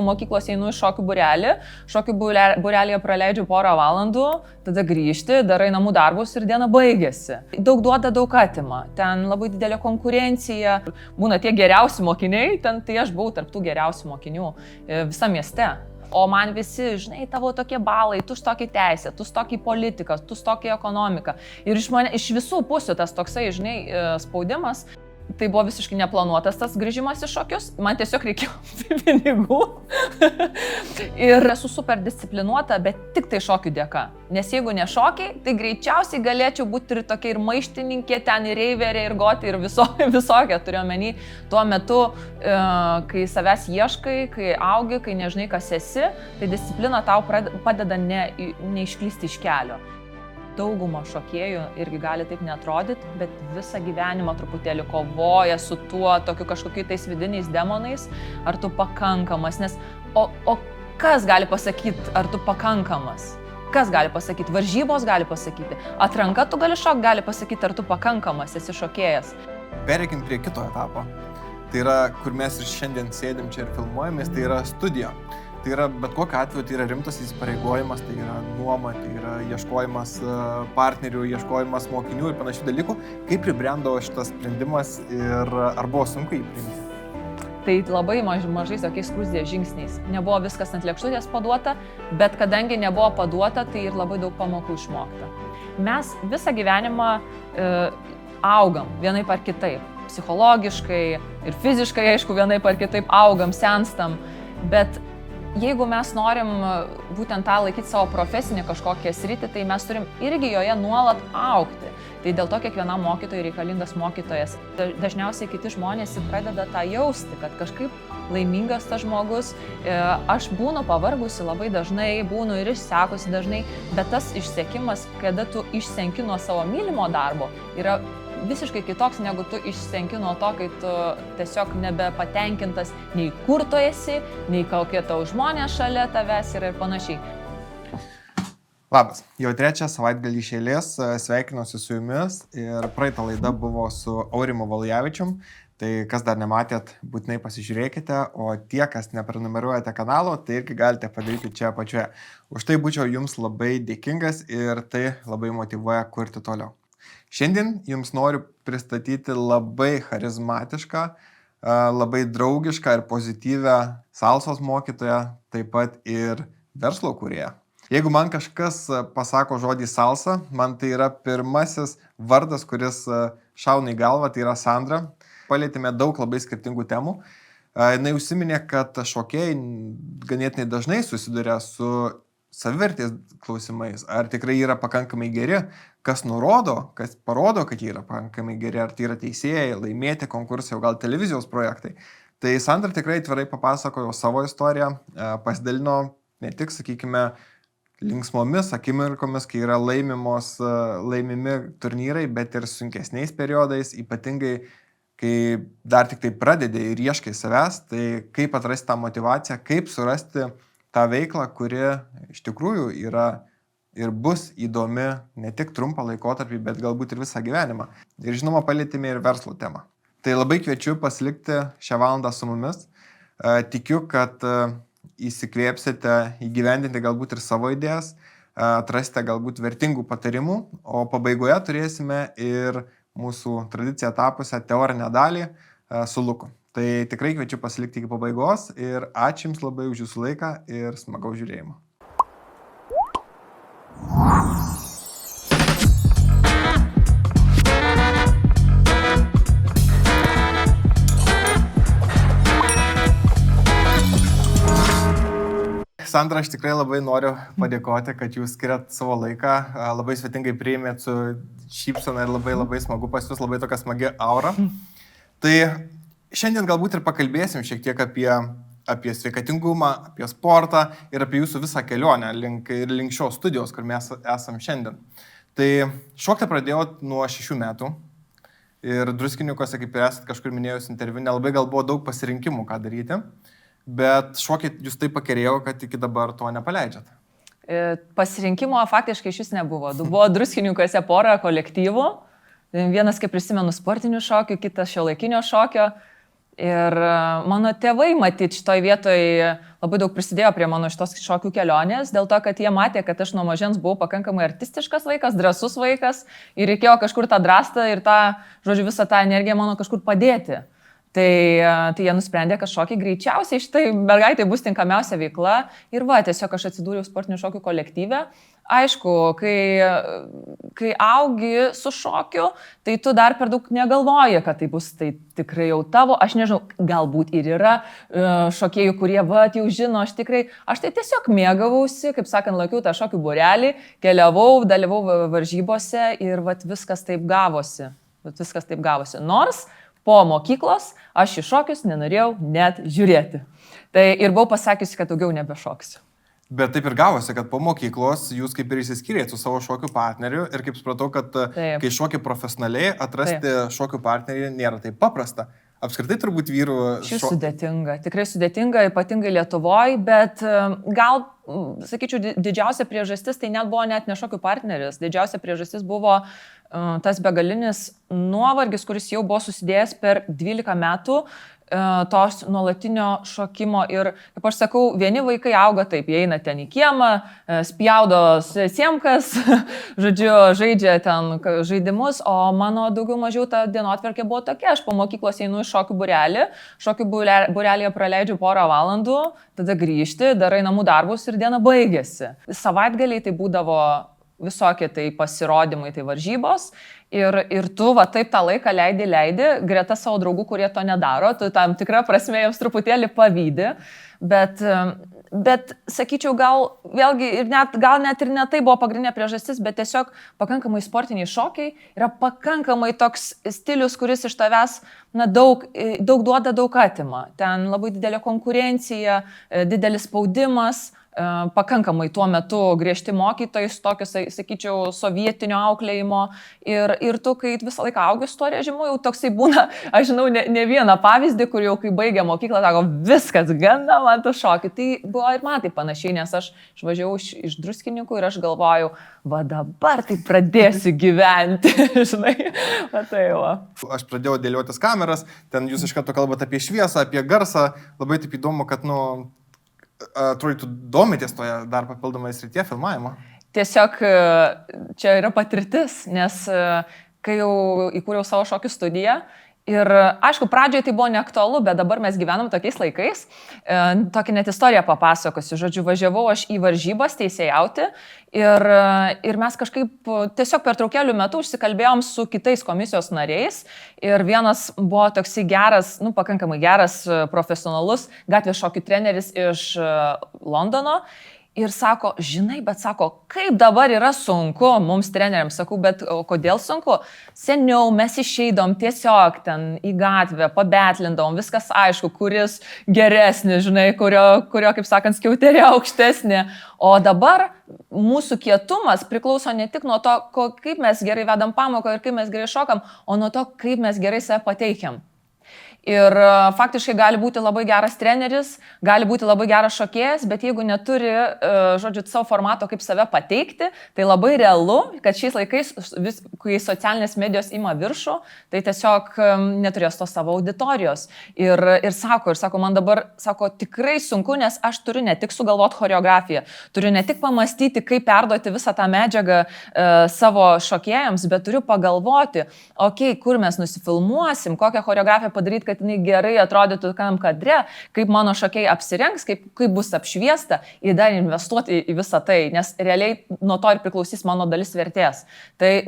mokyklos einu į šokių būrelį, šokių būrelėje praleidžiu porą valandų, tada grįžti, darai namų darbus ir diena baigėsi. Daug duoda, daug atima, ten labai didelė konkurencija, būna tie geriausi mokiniai, ten tai aš buvau tarp tų geriausių mokinių visam mieste. O man visi, žinai, tavo tokie balai, tu stokį teisę, tu stokį politiką, tu stokį ekonomiką. Ir iš visų pusių tas toksai, žinai, spaudimas. Tai buvo visiškai neplanuotas tas grįžimas į šokius, man tiesiog reikėjo pinigų. Ir esu super disciplinuota, bet tik tai šokių dėka. Nes jeigu ne šokiai, tai greičiausiai galėčiau būti ir tokia ir maištininkė, ten ir reiverė, ir gotė, ir visokia. Turiu omeny tuo metu, kai savęs ieškai, kai augi, kai nežinai, kas esi, tai disciplina tau padeda neišklysti iš kelio. Dauguma šokėjų irgi gali taip neatrodyti, bet visą gyvenimą truputėlį kovoja su tuo tokiu kažkokiu tais vidiniais demonais, ar tu pakankamas, nes o kas gali pasakyti, ar tu pakankamas? Kas gali pasakyti? Varžybos gali pasakyti, atranka tu gali gali pasakyti, ar tu pakankamas, esi šokėjas. Pereikim prie kito etapo. Tai yra, kur mes ir šiandien sėdim čia ir filmuojamės, tai yra studija. Tai yra, bet kokiu atveju, tai yra rimtas įsipareigojimas, tai yra nuoma, tai yra ieškojimas partnerių, ieškojimas mokinių ir panašių dalykų. Kaip pribrendo šitas sprendimas ir ar buvo sunku jį priimti? Tai labai mažais tokiais skruzdės žingsniais. Nebuvo viskas ant lėkštutės paduota, bet kadangi nebuvo paduota, tai ir labai daug pamokų išmokta. Mes visą gyvenimą augam vienaip ar kitaip. Psichologiškai ir fiziškai, aišku, vienaip ar kitaip augam, senstam, bet jeigu mes norim būtent tą laikyti savo profesinį kažkokią sritį, tai mes turim irgi joje nuolat augti. Tai dėl to kiekvienam mokytojui reikalingas mokytojas. Dažniausiai kiti žmonės pradeda tą jausti, kad kažkaip laimingas tas žmogus. Aš būnu pavargusi labai dažnai, būnu ir išsekusi dažnai, bet tas išsekimas, kada tu išsenki nuo savo mylimo darbo, yra visiškai kitoks, negu tu išsenki nuo to, kai tu tiesiog nebepatenkintas nei kur tu esi, nei kokie tau žmonės šalia tavęs yra ir panašiai. Labas, jau trečią savaitgalį iš eilės sveikinuosi su jumis ir praeitą laidą buvo su Aurimu Valujavičium. Tai kas dar nematėt, būtinai pasižiūrėkite, o tie, kas neprenumeruojate kanalo, tai irgi galite padaryti čia apačioje. Už tai būčiau jums labai dėkingas ir tai labai motyvuoja kurti toliau. Šiandien jums noriu pristatyti labai charizmatišką, labai draugišką ir pozityvę salsos mokytoją, taip pat ir verslo kūrėją. Jeigu man kažkas pasako žodį salsa, man tai yra pirmasis vardas, kuris šauna į galvą, tai yra Sandra. Palietėme daug labai skirtingų temų. Jinai užsiminė, kad šokėjai ganėtinai dažnai susiduria su savivertės klausimais, ar tikrai yra pakankamai geri, kas nurodo, kas parodo, kad jie yra pakankamai geri, ar tai yra teisėjai, laimėti konkursai, o gal televizijos projektai. Tai Sandra tikrai atvirai papasakojo savo istoriją, pasidalino ne tik, sakykime, linksmomis akimirkomis, kai yra laimimi turnyrai, bet ir sunkesniais periodais, ypatingai kai dar tik tai pradedi ir ieškai savęs, tai kaip atrasti tą motyvaciją, kaip surasti tą veiklą, kuri iš tikrųjų yra ir bus įdomi ne tik trumpą laikotarpį, bet galbūt ir visą gyvenimą. Ir žinoma, palietėme ir verslo temą. Tai labai kviečiu pasilikti šią valandą su mumis. Tikiu, kad įsikvėpsite įgyvendinti galbūt ir savo idėjas, atrasite galbūt vertingų patarimų, o pabaigoje turėsime ir mūsų tradiciją tapusią teorinę dalį su Luku. Tai tikrai kviečiu pasilikti iki pabaigos ir ačiū Jums labai už Jūsų laiką ir smagaus žiūrėjimo. Sandra, aš tikrai labai noriu padėkoti, kad Jūs skiriat savo laiką, labai svetingai priėmėt su šypsena ir labai smagu pas Jūs, labai tokia smagi aura. Tai šiandien galbūt ir pakalbėsim šiek tiek apie sveikatingumą, apie sportą ir apie Jūsų visą kelionę link šios studijos, kur mes esam šiandien. Tai šokti pradėjot nuo 6 metų ir Druskininkuose, kaip ir esat kažkur minėjus interviu, nelabai gal buvo daug pasirinkimų, ką daryti. Bet šokit jūs taip pakerėjo, kad iki dabar to nepaleidžiat. Pasirinkimo faktiškai iš vis nebuvo. Buvo Druskininkuose pora kolektyvų. Vienas, kaip prisimenu, sportinių šokių, kitas šiuolaikinio šokio. Ir mano tėvai, matyt, šitoj vietoje labai daug prisidėjo prie mano šitos šokių kelionės, dėl to, kad jie matė, kad aš nuo mažens buvau pakankamai artistiškas vaikas, drąsus vaikas ir reikėjo kažkur tą drąstą ir tą, žodžiu, visą tą energiją mano kažkur padėti. Tai jie nusprendė, kad šokiai greičiausiai šitai mergaitai bus tinkamiausia veikla ir tiesiog aš atsidūriau sportinių šokių kolektyve. Aišku, kai augi su šokiu, tai tu dar per daug negalvoji, kad tai bus tai tikrai jau tavo. Aš nežinau, galbūt ir yra šokėjų, kurie jau žino, aš tai tiesiog mėgavausi, kaip sakant, laikiau tą šokių būrelį, keliavau, dalyvau varžybose ir viskas taip gavosi. Nors po mokyklos aš į šokius nenorėjau net žiūrėti. Tai ir buvau pasakiusi, kad daugiau nebešoksiu. Bet taip ir gavosi, kad po mokyklos jūs kaip ir išsiskyrėte su savo šokių partneriu ir kaip supratau, kad kai šoki profesionaliai, atrasti šokių partnerį nėra taip paprasta. Apskritai turbūt vyrų... Sudėtinga, tikrai sudėtinga, ypatingai Lietuvoje, bet gal, sakyčiau, didžiausia priežastis tai net buvo net ne šokių partneris. Didžiausia priežastis buvo tas begalinis nuovargis, kuris jau buvo susidėjęs per 12 metų tos nuolatinio šokimo ir, kaip aš sakau, vieni vaikai auga taip, jie eina ten į kiemą, spjaudo siemkas, žodžiu, žaidžia ten žaidimus, o mano daugiau mažiau ta dienotvarkė buvo tokia, aš po mokyklos einu į šokių būrelį praleidžiu porą valandų, tada grįžti, darai namų darbus ir diena baigėsi. Savaitgaliai tai būdavo visokie tai pasirodymai, tai varžybos ir tu taip tą laiką leidi greta savo draugų, kurie to nedaro, tu tam tikrą prasme jiems truputėlį pavydi, bet sakyčiau, gal net ir ne tai buvo pagrindinė priežastis, bet tiesiog pakankamai sportiniai šokiai yra pakankamai toks stilius, kuris iš tavęs daug duoda, daug atima. Ten labai didelė konkurencija, didelis spaudimas, pakankamai tuo metu griežti mokytojai, tokius, sakyčiau, sovietinio auklėjimo ir tu, kai visą laiką augi su tuo režimu, jau toksai būna, aš žinau, ne vieną pavyzdį, kur jau kai baigė mokyklą, sako, viskas, gana man tu šoki. Tai buvo ir man tai panašiai, nes aš išvažiavau iš Druskininkų ir aš galvojau, dabar tai pradėsiu gyventi, žinai, Aš pradėjau dėliotis kameras, ten jūs iš karto kalbate apie šviesą, apie garsą, labai taip įdomu, kad, atrodytų domitės toje dar papildomai srityje filmavimo. Tiesiog čia yra patirtis, nes kai jau įkūriau savo šokių studiją ir aišku, pradžioje tai buvo neaktualu, bet dabar mes gyvenam tokiais laikais. Tokią net istoriją papasakosiu. Žodžiu, važiavau aš į varžybas teisėjauti ir mes kažkaip tiesiog per traukelių metu užsikalbėjom su kitais komisijos nariais ir vienas buvo toksai geras, pakankamai geras, profesionalus gatvės šokių treneris iš Londono. Ir sako, žinai, bet sako, kaip dabar yra sunku mums treneriams, sakau, bet kodėl sunku? Seniau mes išeidom tiesiog ten į gatvę, pabetlindavom, viskas aišku, kuris geresnis, žinai, kurio kaip sakant, skiauterė aukštesnė. O dabar mūsų kietumas priklauso ne tik nuo to, kaip mes gerai vedam pamoką ir kaip mes gerai šokam, o nuo to, kaip mes gerai save pateikiam. Ir faktiškai gali būti labai geras treneris, gali būti labai geras šokėjas, bet jeigu neturi, žodžiu, savo formato, kaip save pateikti, tai labai realu, kad šiais laikais, kai socialinės medijos ima viršų, tai tiesiog neturės to savo auditorijos. Ir sako, man dabar, tikrai sunku, nes aš turiu ne tik sugalvoti choreografiją, turiu ne tik pamastyti, kaip perduoti visą tą medžiagą savo šokėjams, bet turiu pagalvoti, kur mes nusifilmuosim, kokią choreografiją padaryti, kad jinai gerai atrodytų kam kadre, kaip mano šokėjai apsirengs, kaip bus apšviesta ir dar investuoti į visą tai, nes realiai nuo to ir priklausys mano dalis vertės. Tai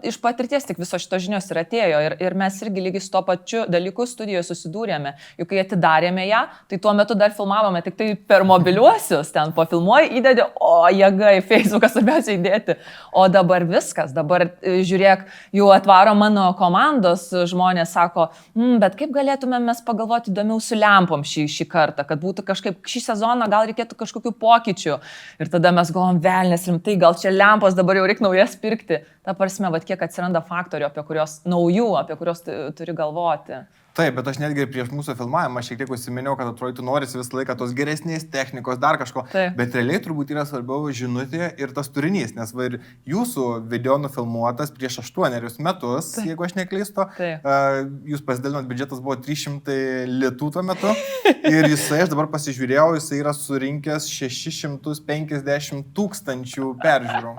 iš patirties tik viso šito žinios ir atėjo ir mes irgi lygiai su to pačiu dalyku studijoje susidūrėme. Juk kai atidarėme ją, tai tuo metu dar filmavome tik tai per mobiliuosius, ten pofilmuoji, įdedi, jėga į Facebooką svarbiausia įdėti. O dabar viskas, dabar žiūrėk, jau atvaro mano komandos žmonės, sako, bet kaip galėtume mes pagalvoti įdomiau su lempom šį kartą, kad būtų kažkaip šį sezoną gal reikėtų kažkokių pokyčių. Ir tada mes galvom, velnės rimtai, gal čia lempos dabar jau reikia naujas pirkti. Ta prasme, kiek atsiranda faktorių, apie kurios turi galvoti. Taip, bet aš netgi prieš mūsų filmavimą šiek tiek užsiminiau, kad atrodytų norisi visą laiką tos geresnės technikos, dar kažko. Taip. Bet realiai turbūt yra svarbiau žinutė ir tas turinys, nes va ir jūsų video nufilmuotas prieš 8 metus, taip, jeigu aš neklystu. Jūs pasidalinot, biudžetas buvo 300 litų tuo metu ir jisai, aš dabar pasižiūrėjau, jisai yra surinkęs 650 000 peržiūrų.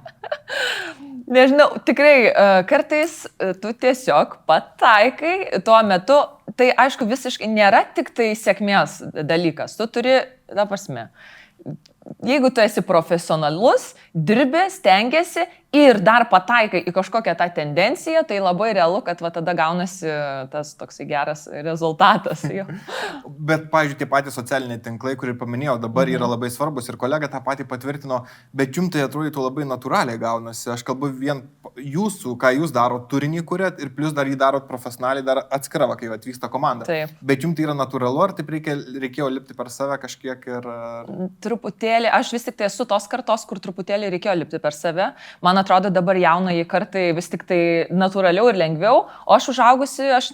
Nežinau, tikrai kartais tu tiesiog pataikai tuo metu, tai aišku visiškai nėra tik tai sėkmės dalykas, tu turi, ta prasme, jeigu tu esi profesionalus, dirbi, stengiasi ir dar pataikai į kažkokią tą tendenciją, tai labai realu, kad va tada gaunasi tas toksai geras rezultatas. Bet, pavyzdžiui, tie patys socialiniai tinklai, kurį paminėjau, dabar yra labai svarbus ir kolega tą patį patvirtino, bet jums tai atrodytų labai natūraliai gaunasi. Aš kalbu vien jūsų, ką jūs darot, turinį kuriat ir plus dar jį darot profesionaliai, dar atskira, kai atvyksta komanda. Taip. Bet jums tai yra natūralu, ar taip reikėjo lipti per save kažkiek ir... Truputėlį, aš vis tik tai esu tos kartos, kur truputėlį reikėjo lipti per save. Man atrodo, dabar jaunai kartai vis tik tai natūraliau ir lengviau, o aš užaugusi, aš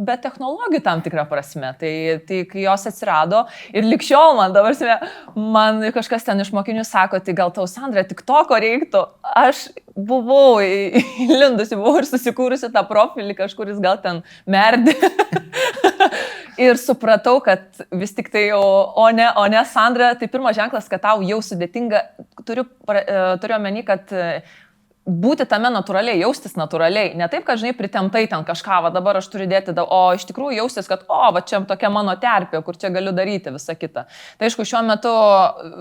be technologijų tam tikrą prasme. Tai kai jos atsirado ir likščiol man kažkas ten iš mokinių sako, tai gal tau, Sandra, tik to, ko reiktų. Aš buvau įlindusi, buvau ir susikūrusi tą profilį, kažkuris gal ten merdi. Ir supratau, kad vis tik tai, o ne, Sandra, tai pirmas ženklas, kad tau jau sudėtinga, turiu omeny, kad būti tame natūraliai, jaustis natūraliai. Ne taip, kad, žinai, pritemptai ten kažką, va dabar aš turiu dėti, o iš tikrųjų jaustis, kad, va čia tokia mano terpė, kur čia galiu daryti visą kitą. Tai aišku, šiuo metu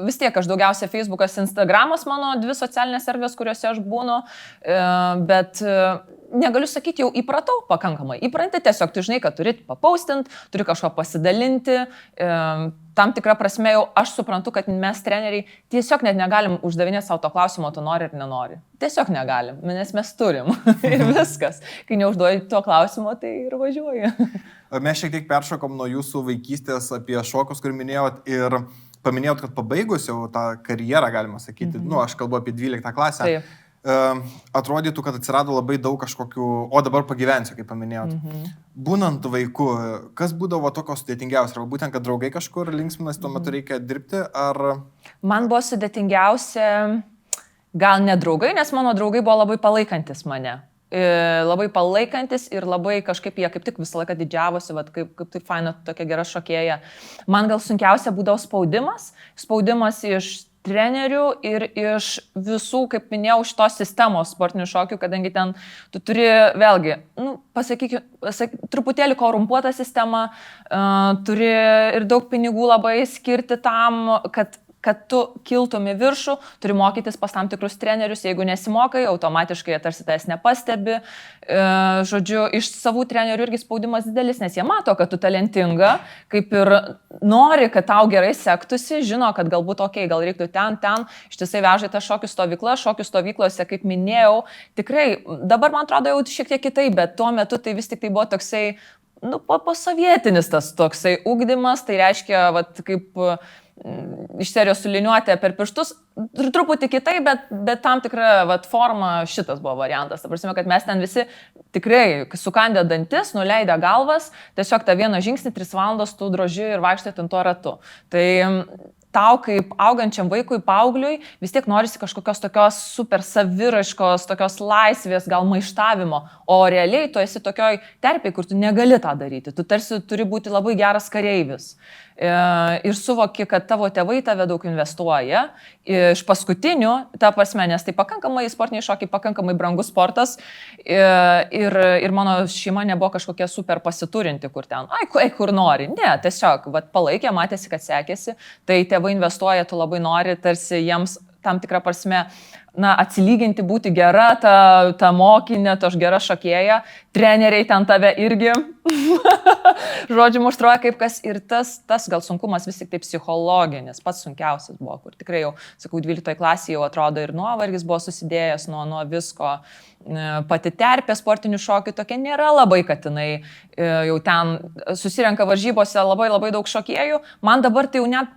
vis tiek aš daugiausia Facebookas, Instagramas mano dvi socialinės erdvės, kuriuose aš būnu, bet negaliu sakyti, jau įpratau pakankamai. Įpranti tiesiog, tu žinai, kad turi papaustinti, turi kažko pasidalinti. Tam tikrą prasme jau aš suprantu, kad mes treneriai tiesiog net negalim uždavinėti savo to klausimo, tu nori ar nenori. Tiesiog negalim, nes mes turim. Ir viskas. Kai neužduoji to klausimo, tai ir važiuoji. Mes šiek tiek peršokom nuo jūsų vaikystės apie šokus, kur minėjot ir paminėjot, kad pabaigus jau tą karjerą, galima sakyti, aš kalbu apie 12 klasę. Taip. Atrodytų, kad atsirado labai daug kažkokių, o dabar pagyvensiu, kaip paminėjot. Būnant vaiku, kas būdavo tokio sudėtingiausia? Ar būtent, kad draugai kažkur linksminas, tuo metu reikia dirbti, ar... Man buvo sudėtingiausia, gal ne draugai, nes mano draugai buvo labai palaikantis mane. Labai palaikantis ir labai kažkaip jie kaip tik visą laiką didžiavosi, kaip tai faina, tokia gera šokėja. Man gal sunkiausia būdavo spaudimas iš trenerių ir iš visų, kaip minėjau, šitos sistemos sportinių šokių, kadangi ten tu turi vėlgi, truputėlį korumpuotą sistemą, turi ir daug pinigų labai skirti tam, kad tu kiltum į viršų, turi mokytis pas tam tikrus trenerius, jeigu nesimokai, automatiškai jie tarsi tas nepastebi. Žodžiu, iš savų trenerių irgi spaudimas didelis, nes jie mato, kad tu talentinga, kaip ir nori, kad tau gerai sektųsi, žino, kad galbūt, gal reiktų ten, ištisai vežai tą šokių stovyklą, šokių stovyklose, kaip minėjau, tikrai, dabar man atrodo jau šiek tiek kitaip, bet tuo metu tai vis tik tai buvo toksai, pasovietinis tas toksai ugdymas, tai reiškia, kaip iš serijos suliniuoti per pirštus, truputį kitai, bet tam tikra forma šitas buvo variantas. Ta prasme, kad mes ten visi tikrai sukandę dantis, nuleidę galvas, tiesiog tą vieną žingsnį 3 valandas tu droži ir vaikštai ten tuo ratu. Tai tau kaip augančiam vaikui, paaugliui, vis tiek norisi kažkokios tokios super saviraiškos, tokios laisvės, gal maištavimo, o realiai tu esi tokioj terpėj, kur tu negali tą daryti. Tu tarsi turi būti labai geras kareivis. Ir suvoki, kad tavo tėvai tave daug investuoja. Iš paskutinių, ta prasme, nes tai pakankamai sportiniai šokiai, pakankamai brangus sportas ir mano šeima nebuvo kažkokia super pasiturinti, kur ten, kur nori. Ne, tiesiog palaikė, matėsi, kad sekėsi, tai tėvai investuoja, tu labai nori, tarsi jiems tam tikrą prasme atsilyginti, būti gera, ta mokinė, ta gera šokėja, treneriai ten tave irgi, žodžiu, muštruoja kaip kas ir tas gal sunkumas vis tik tai psichologinis, pats sunkiausias buvo, kur tikrai jau, sakau, 12 klasėje jau atrodo ir nuovargis buvo susidėjęs nuo visko, pati terpė sportinių šokių tokia nėra labai, kad jinai jau ten susirenka varžybose labai daug šokėjų, man dabar tai jau net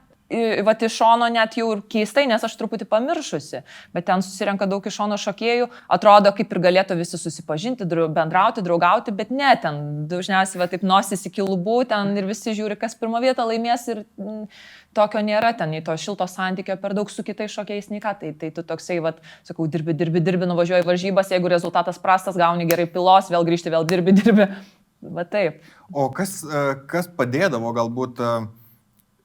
vat iš šono net jau ir keistai, nes aš truputį pamiršusi, bet ten susirenka daug iš šono šokėjų, atrodo kaip ir galėtų visi susipažinti, bendrauti, draugauti, bet ne, ten dažniausiai va taip nosis iki lubų, ten ir visi žiūri, kas pirmą vietą laimės ir tokio nėra, ten nei to šilto santykio per daug su kitais šokėjais, nei ką, tai tu toksai, va, sakau, dirbi, nuvažiuoji varžybas, jeigu rezultatas prastas, gauni gerai pilos, vėl grįžti, vėl dirbi, va taip. O kas padėdavo galbūt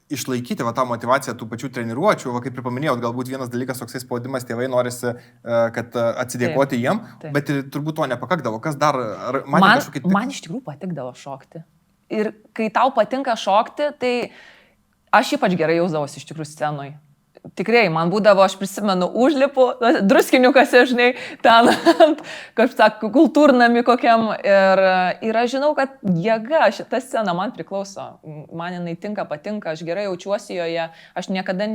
išlaikyti va, tą motivaciją tų pačių treniruočių, va, kaip ir paminėjot, galbūt vienas dalykas toksai spaudimas, tėvai norisi, kad atsidėkoti jiem, bet turbūt to nepakakdavo. Kas dar? Man iš tikrųjų patikdavo šokti. Ir kai tau patinka šokti, tai aš ypač gerai jausdavosi iš tikrųjų scenoj. Tikrai, man būdavo, aš prisimenu, užlipu, druskiniukose, žinai, ten, kaip sako, kultūrnami kokiam ir aš žinau, kad jėga, šita scena man priklauso, man jinai patinka, aš gerai jaučiuosi joje, aš niekada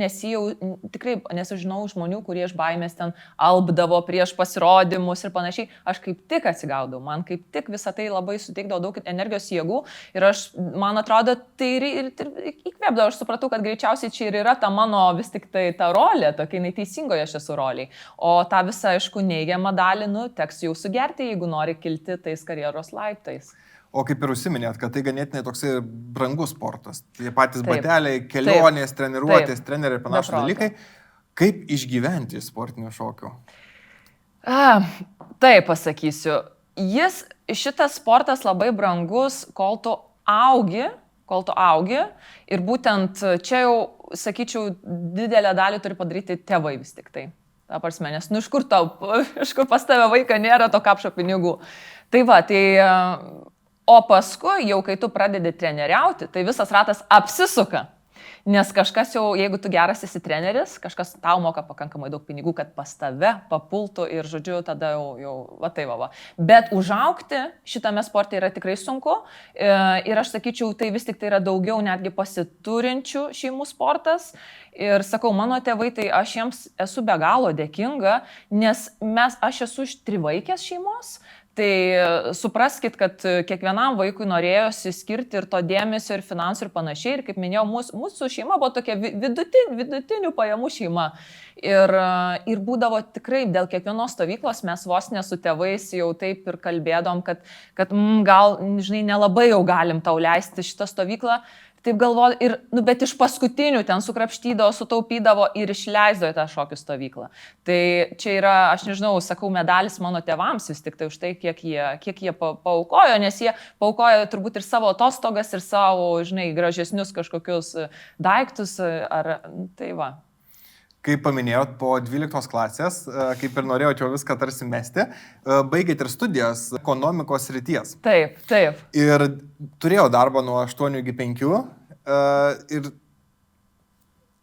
tikrai nesužinau žmonių, kurie iš baimės ten albdavo prieš pasirodymus ir panašiai, aš kaip tik atsigaudau, man kaip tik visą tai labai suteikdavo daug energijos jėgų ir man atrodo, tai ir įkvėpdavo, aš supratau, kad greičiausiai čia ir yra ta mano vis tik ta rolė, tokia neteisingoje aš esu roliai. O tą visą, aišku, neigiamą dalį, teks jau sugerti, jeigu nori kilti tais karjeros laiptais. O kaip ir užsiminėt, kad tai ganėtinai toksai brangus sportas. Tie patys bateliai, kelionės, treniruotės, treneriai ir panašus dalykai. Kaip išgyventi sportinio šokio? Taip pasakysiu. Šitas sportas labai brangus, kol tu augi ir būtent čia jau, sakyčiau, didelę dalį turi padaryti tėvai vis tik tai. Ta prasme, nes iš kur pas tave vaiką nėra to kapšo pinigų. Tai va, o paskui jau kai tu pradedi treneriauti, tai visas ratas apsisuka. Nes kažkas jau, jeigu tu geras esi treneris, kažkas tau moka pakankamai daug pinigų, kad pas tave papultų ir, žodžiu, tada jau va tai va. Bet užaugti šitame sporte yra tikrai sunku ir aš sakyčiau, tai vis tik tai yra daugiau netgi pasiturinčių šeimų sportas. Ir sakau, mano tėvai, tai aš jiems esu be galo dėkinga, nes aš esu iš trivaikės šeimos. Tai supraskit, kad kiekvienam vaikui norėjosi skirti ir to dėmesio, ir finansų, ir panašiai. Ir kaip minėjau, mūsų šeima buvo tokia vidutinių pajamų šeima. Ir būdavo tikrai dėl kiekvienos stovyklos mes vos ne su tėvais jau taip ir kalbėdom, kad gal, žinai, nelabai jau galim tau leisti šitą stovyklą. Taip galvoju, bet iš paskutinių ten sukrapštydavo, sutaupydavo ir išleisdavo į tą šokių stovyklą. Tai čia yra, aš nežinau, sakau, medalis mano tėvams vis tik tai už tai, kiek jie paaukojo, nes jie paaukojo turbūt ir savo atostogas, ir savo, žinai, gražesnius kažkokius daiktus, tai va. Kaip paminėjot, po 12 klasės, kaip ir norėjot jau viską tarsi mesti, baigėt ir studijas ekonomikos srities. Taip. Ir turėjau darbą nuo 8 iki 5 ir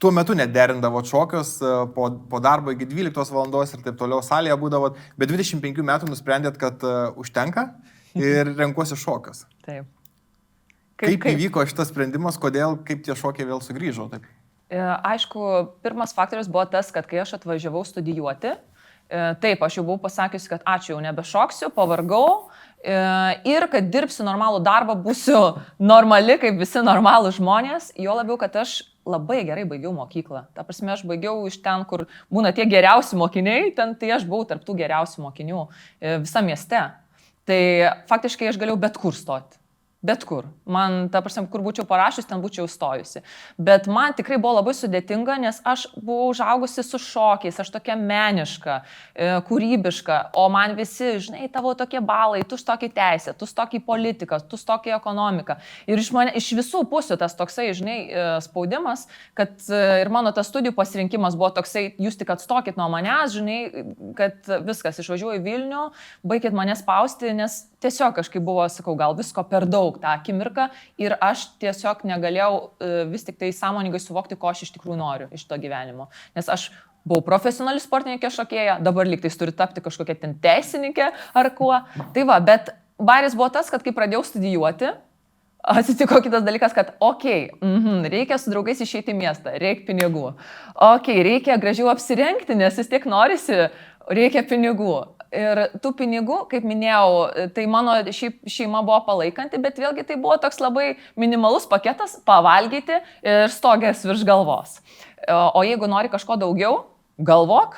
tuo metu nederindavot šokius, po darbo iki 12 valandos ir taip toliau salėje būdavot, bet 25 metų nusprendėt, kad užtenka ir renkuosi šokius. Taip. Kaip įvyko šitas sprendimas, kaip tie šokiai vėl sugrįžo? Taip? Aišku, pirmas faktorius buvo tas, kad kai aš atvažiavau studijuoti, taip, aš jau buvau pasakiusi, kad ačiū, jau nebešoksiu, pavargau ir kad dirbsiu normalų darbą, būsiu normali, kaip visi normalūs žmonės, jo labiau, kad aš labai gerai baigiau mokyklą. Ta prasme, aš baigiau iš ten, kur būna tie geriausi mokiniai, tai aš buvau tarp tų geriausių mokinių visam mieste. Tai faktiškai aš galėjau bet kur stoti. Bet kur. Man, ta prasme, kur būčiau parašius, ten būčiau stojusi. Bet man tikrai buvo labai sudėtinga, nes aš buvau užaugusi su šokiais, aš tokia meniška, kūrybiška, o man visi, žinai, tavo tokie balai, tu stokį teisę, tu stokį politiką, tu stokį ekonomiką. Ir iš visų pusių tas toksai, žinai, spaudimas, kad ir mano tas studijų pasirinkimas buvo toksai, jūs tik atstokit nuo manęs, žinai, kad viskas, išvažiuoju į Vilnių, baikit mane spausti, nes tiesiog kažkaip buvo, sakau, gal visko per daug tą akimirką ir aš tiesiog negalėjau vis tik tai sąmoningai suvokti, ko aš iš tikrųjų noriu iš to gyvenimo. Nes aš buvau profesionali sportininkė šokėja, dabar lyg tais turi tapti kažkokia ten teisininkė ar kuo. Tai va, bet bairis buvo tas, kad kai pradėjau studijuoti, atsitiko kitas dalykas, kad reikia su draugais išeiti į miestą, reikia pinigų. Reikia gražiau apsirengti, nes vis tiek norisi, reikia pinigų. Ir tų pinigų, kaip minėjau, tai mano šeima buvo palaikanti, bet vėlgi tai buvo toks labai minimalus paketas - pavalgyti ir stogės virš galvos. O jeigu nori kažko daugiau, galvok,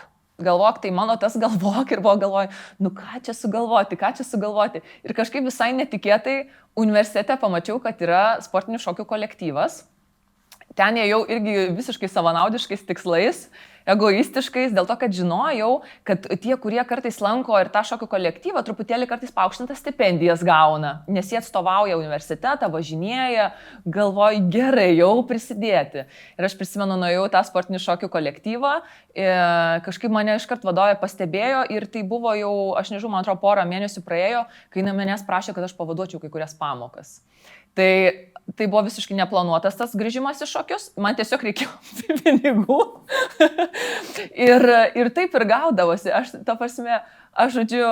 tai mano tas galvok ir buvo galvoj, nu ką čia sugalvoti. Ir kažkaip visai netikėtai universitete pamačiau, kad yra sportinių šokių kolektyvas. Ten ėjau irgi visiškai savanaudiškais tikslais, egoistiškais, dėl to, kad žinojau, kad tie, kurie kartais lanko ir tą šokių kolektyvą, truputėlį kartais paaukštintas stipendijas gauna, nes jie atstovauja universitetą, važinėja, galvoju, gerai, jau prisidėti. Ir aš prisimenu, nuėjau tą sportinių šokių kolektyvą, kažkaip mane iškart vadovė pastebėjo ir tai buvo jau, aš nežinau, man atrodo, porą mėnesių praėjo, kai manęs prašė, kad aš pavaduočiau kai kurias pamokas. Tai buvo visiškai neplanuotas tas grįžimas į šokius, man tiesiog reikėjo pinigų ir taip ir gaudavosi, aš žodžiu,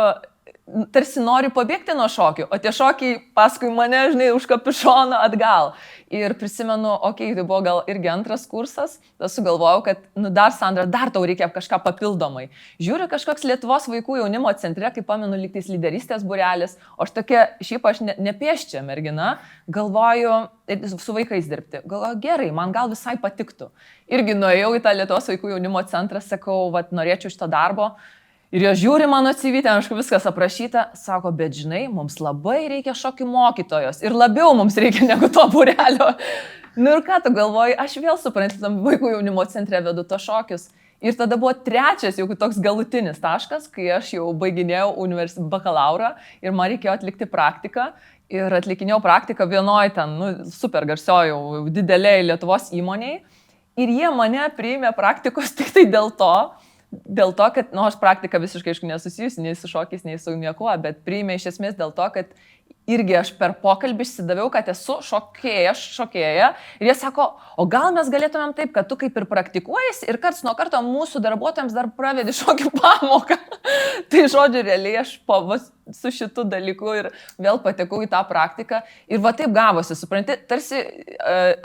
tarsi noriu pabėgti nuo šokių, o tie šokiai paskui mane, žinai, už kapišoną atgal. Ir prisimenu, tai buvo gal irgi antras kursas, tada sugalvojau, kad, Sandra, dar tau reikia kažką papildomai. Žiūriu, kažkoks Lietuvos vaikų jaunimo centre, kaip pamenu, lygtais lyderystės būrelis, o aš tokia, šiaip aš nepieščia mergina, galvoju, su vaikais dirbti. Galvoju, gerai, man gal visai patiktų. Irgi nuėjau į tą Lietuvos vaikų jaunimo centrą, sakau, norėčiau šito darbo. Ir jo žiūri mano CV, ten aišku viskas aprašyta, sako, bet žinai, mums labai reikia šokių mokytojos ir labiau mums reikia negu to būrelio. Ir ką tu galvoji, aš vėl suprantu, tam vaikų jaunimo centre vedu to šokius. Ir tada buvo trečias jau toks galutinis taškas, kai aš jau baiginėjau bakalaurą ir man reikėjo atlikti praktiką. Ir atlikinėjau praktiką vienoje ten, super garsioje, didelėje Lietuvos įmonėje. Ir jie mane priėmė praktikos tik tai dėl to, kad, aš praktiką visiškai nesusijusi, nei su šokiais, nei su niekuo, bet priėmė iš esmės dėl to, kad irgi aš per pokalbį išsidaviau, kad esu šokėja ir jie sako, o gal mes galėtumėm taip, kad tu kaip ir praktikuojasi ir karts nuo karto mūsų darbuotojams dar pravedi šokių pamoką. Tai žodžiu, realiai aš su šitu dalyku ir vėl patekau į tą praktiką ir va taip gavosi, supranti, tarsi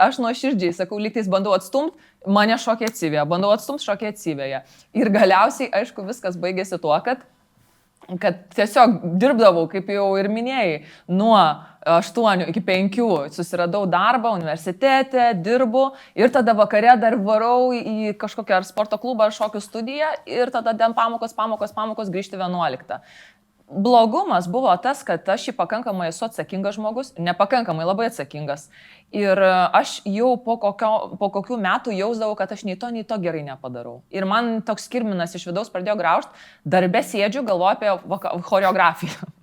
aš nuoširdžiai sakau, lygtais bandau atstumti, mane šokiai atsivėja, bandau atstumti, šokiai atsivėja. Ir galiausiai, aišku, viskas baigėsi tuo, kad tiesiog dirbdavau, kaip jau ir minėjai, nuo 8 iki 5 susiradau darbą universitete, dirbu ir tada vakare dar varau į kažkokią ar sporto klubą ar šokių studiją ir tada ten pamokos grįžti 11. Blogumas buvo tas, kad aš pakankamai esu atsakingas žmogus, nepakankamai labai atsakingas. Ir aš jau po kokių metų jausdavau, kad aš nei to gerai nepadarau. Ir man toks kirminas iš vidaus pradėjo graužti, darbe sėdžiu, galvoju apie choreografiją.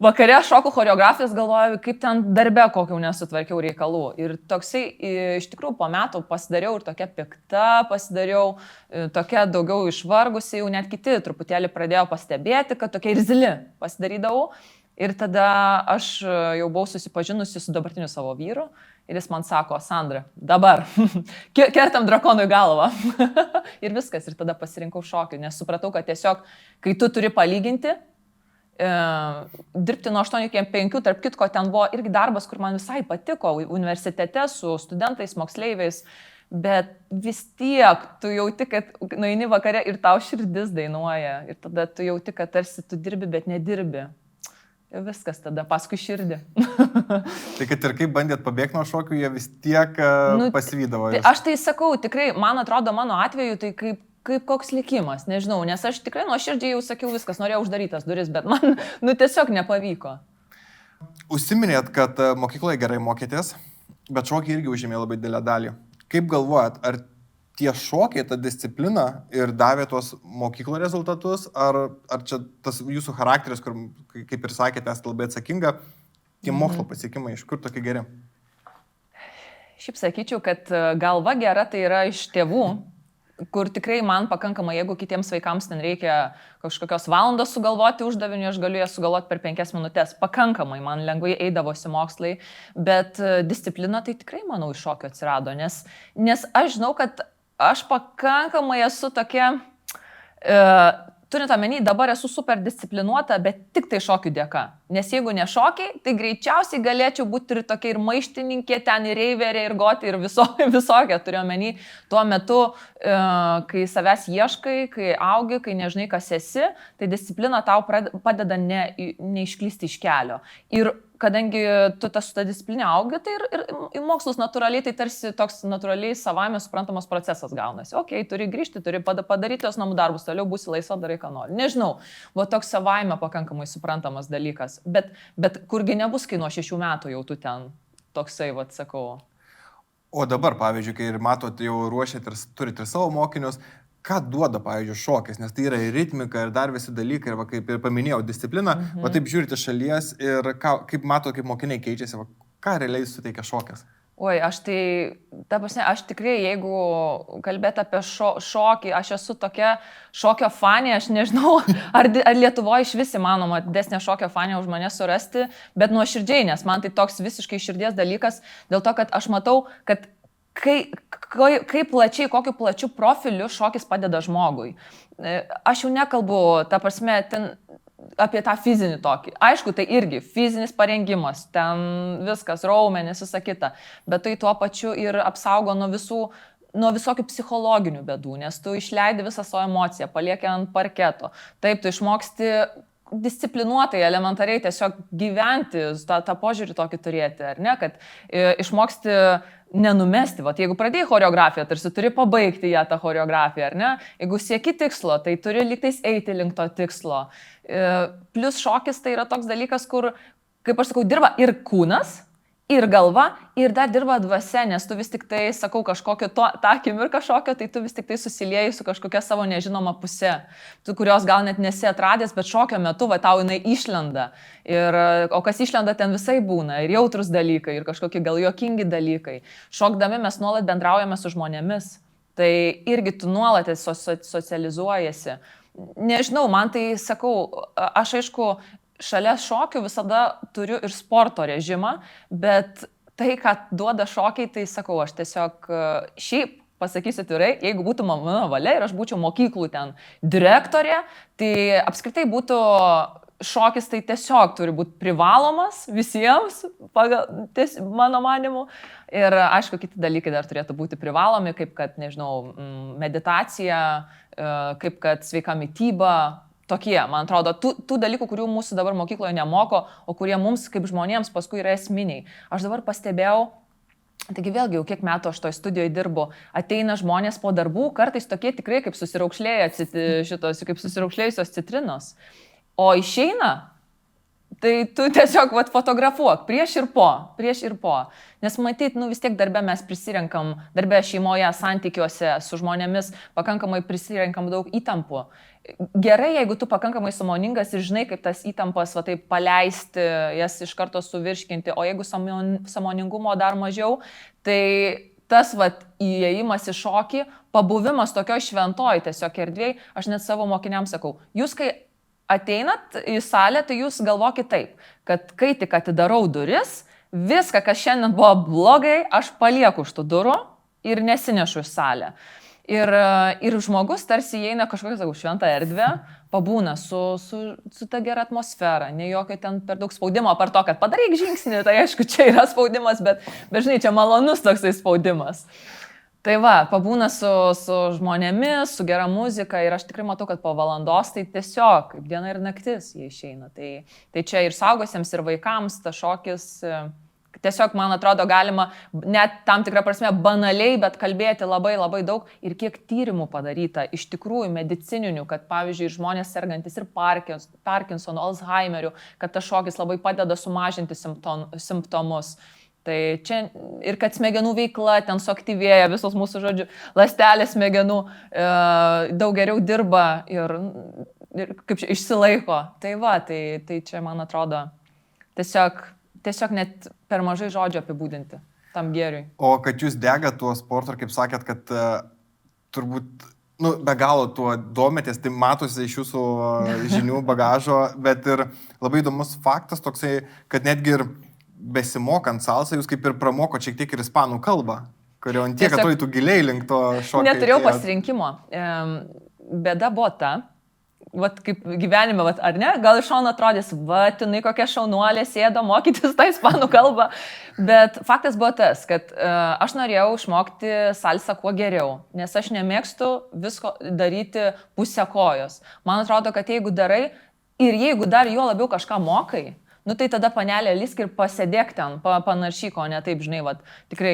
Vakare šoku choreografijas, galvoju, kaip ten darbe kokių nesutvarkiau reikalų. Ir toksai, iš tikrųjų, po metų pasidariau ir tokia pikta, pasidariau tokia daugiau išvargusi, jau net kiti truputėlį pradėjo pastebėti, kad tokia irzli pasidarydavau. Ir tada aš jau buvau susipažinusi su dabartiniu savo vyru ir jis man sako, Sandra, dabar kertam drakonui galvą. Ir viskas, ir tada pasirinkau šokį, nes supratau, kad tiesiog, kai tu turi palyginti, dirbti nuo 8 iki 5, tarp kitko ten buvo irgi darbas, kur man visai patiko universitete su studentais, moksleiviais, bet vis tiek tu jauti, kad nueini vakare ir tau širdis dainuoja ir tada tu jauti, kad tarsi tu dirbi, bet nedirbi. Ir viskas tada paskui širdį. Tai kad ir kaip bandėt pabėgti nuo šokių, jie vis tiek pasivydavo. Tai aš tai sakau, tikrai, man atrodo, mano atveju tai kaip koks likimas, nežinau, nes aš tikrai nuoširdžiai jau sakiau viskas, norėjau uždarytas duris, bet man tiesiog nepavyko. Užsiminėt, kad mokykloje gerai mokėtės, bet šokiai irgi užėmė labai didelę dalį. Kaip galvojat, ar tie šokiai, ta disciplina ir davė tuos mokyklo rezultatus, ar čia tas jūsų charakteris, kur, kaip ir sakėte, esate labai atsakinga, tie mokslo pasiekimai, iš kur tokie geri? Šiaip sakyčiau, kad galva gera tai yra iš tėvų, kur tikrai man pakankamai, jeigu kitiems vaikams ten reikia kažkokios valandos sugalvoti uždavinį, aš galiu jas sugalvoti per 5 minutės. Pakankamai man lengvai eidavosi mokslai, bet disciplina tai tikrai, manau, iš šokio atsirado, nes aš žinau, kad aš pakankamai esu tokia, turint omeny, dabar esu super disciplinuota, bet tik tai šokių dėka. Nes jeigu ne šokiai, tai greičiausiai galėčiau būti ir tokia ir maištininkė, ten ir reiverė, ir gotė, ir visokia. Turiu omeny, tuo metu, kai savęs ieškai, kai augi, kai nežinai, kas esi, tai disciplina tau padeda neišklysti iš kelio. Ir kadangi tu su ta disciplina augi, tai ir į mokslus natūraliai, tai tarsi toks natūraliai savame suprantamas procesas gaunasi. Ok, turi grįžti, turi padaryti tos namų darbus, toliau būsi laisva, darai ką nori. Nežinau, va toks savame pakankamai suprantamas dalykas. Bet kurgi nebus, kai nuo 6 metų jau tu ten toksai, va, sakau. O dabar, pavyzdžiui, kai ir matot, jau ruošiat ir turite savo mokinius, ką duoda, pavyzdžiui, šokis, nes tai yra ir ritmika, ir dar visi dalykai, ir va, kaip ir paminėjau, disciplina, va taip žiūrite šalies ir kaip mato, kaip mokiniai keičiasi, va, ką realiai suteikia šokis? Oi, aš tikrai, jeigu kalbėt apie šokį, aš esu tokia šokio fanė, aš nežinau, ar Lietuvoje iš vis įmanoma didesnė šokio fanė už mane surasti, bet nuoširdžiai, nes man tai toks visiškai širdies dalykas, dėl to, kad aš matau, kad kaip plačiai, kokiu plačiu profiliu šokis padeda žmogui. Aš jau nekalbu, ta prasme, apie tą fizinį tokį. Aišku, tai irgi fizinis parengimas, ten viskas, raumenis, visa kita, bet tai tuo pačiu ir apsaugo nuo visokių psichologinių bėdų, nes tu išleidi visą savo emociją, palieki ant parketo. Taip, tu išmoksti disciplinuotai, elementariai tiesiog gyventi, tą požiūrį tokį turėti, ar ne, kad išmoksti nenumesti. Vat, jeigu pradėjai choreografiją, tarsi turi pabaigti ją tą choreografiją, ar ne? Jeigu sieki tikslo, tai turi lygtais eiti link to tikslo. Plus šokis tai yra toks dalykas, kur, kaip aš sakau, dirba ir kūnas, ir galva, ir dar dirba dvasia, nes tu vis tik tai, sakau, kažkokio tą akimirką šokio, tai tu vis tik tai susilieji su kažkokia savo nežinoma pusė, tu kurios gal net nesi atradęs, bet šokio metu, va, tau jinai išlenda. O kas išlenda, ten visai būna, ir jautrus dalykai, ir kažkokie gal juokingi dalykai. Šokdami mes nuolat bendraujame su žmonėmis, tai irgi tu nuolat socializuojasi. Nežinau, man tai, sakau, aš aišku, šalia šokių visada turiu ir sporto režimą, bet tai, ką duoda šokiai, tai sakau, aš tiesiog šiaip pasakysiu atvirai, jeigu būtų mano valia ir aš būčiau mokyklų ten direktorė, tai apskritai būtų šokis, tai tiesiog turi būti privalomas visiems, mano manimu. Ir aišku, kiti dalykai dar turėtų būti privalomi, kaip kad, nežinau, meditacija, kaip kad sveika mityba. Tokie, man atrodo, tų dalykų, kurių mūsų dabar mokykloje nemoko, o kurie mums kaip žmonėms paskui yra esminiai. Aš dabar pastebėjau, taigi vėlgi jau kiek metų aš toj studijoje dirbu, ateina žmonės po darbų, kartais tokie tikrai kaip susiraukšlėjusios citrinos, o išeina, tai tu tiesiog fotografuok prieš ir po. Nes matyt, vis tiek darbe mes prisirenkam, darbe šeimoje, santykiuose su žmonėmis pakankamai prisirenkam daug įtampų. Gerai, jeigu tu pakankamai sąmoningas ir žinai, kaip tas įtampas taip paleisti, jas iš karto suvirškinti, o jeigu sąmoningumo dar mažiau, tai tas įėjimas į šokį, pabuvimas tokioj šventoj tiesiog erdvėj, aš net savo mokiniams sakau, jūs kai ateinat į salę, tai jūs galvokit taip, kad kai tik atidarau duris, viską, kas šiandien buvo blogai, aš palieku už tų durų ir nesinešu į salę. Ir žmogus tarsi įeina kažkokią, sakau, šventą erdvę, pabūna su ta gera atmosfera, ne jokio ten per daug spaudimo, apart to, kad padaryk žingsnį, tai aišku, čia yra spaudimas, bet žinai, čia malonus toksai spaudimas. Tai va, pabūna su žmonėmis, su gera muzika ir aš tikrai matau, kad po valandos tai tiesiog kaip diena ir naktis jie išeina. Tai čia ir saugusiems, ir vaikams ta šokis, tiesiog, man atrodo, galima net tam tikrą prasme banaliai, bet kalbėti labai labai daug ir kiek tyrimų padaryta, iš tikrųjų medicininių, kad pavyzdžiui žmonės sergantis ir Parkinsono, Alzheimeriu, kad tas šokis labai padeda sumažinti simptomus. Tai čia ir kad smegenų veikla ten suaktyvėja, visos mūsų, žodžiu, ląstelės smegenų daug geriau dirba ir kaip čia išsilaiko. Tai va, tai čia, man atrodo, tiesiog net per mažai žodžių apibūdinti tam gėriui. O kad jūs degat tuo sportu, kaip sakėt, kad turbūt be galo tuo dometės, tai matosi iš jūsų žinių bagažo, bet ir labai įdomus faktas toksai, kad netgi ir besimokant salsą, jūs kaip ir pramoko šiek tiek ir ispanų kalbą, kurio ant tiek atrodytų giliai link to šokio. Neturėjau pasirinkimo. Bėda buvo ta, vat kaip gyvenime, vat, ar ne, gal iš šono atrodys, vat, jinai kokia šaunuolė sėdo mokytis tą ispanų kalbą, bet faktas buvo tas, kad aš norėjau išmokti salsą kuo geriau, nes aš nemėgstu visko daryti pusę kojos. Man atrodo, kad jeigu darai ir jeigu dar juo labiau kažką mokai, nu tai tada panelė lysk ir pasėdėk ten, panaršyk, o ne taip, žinai, vat, tikrai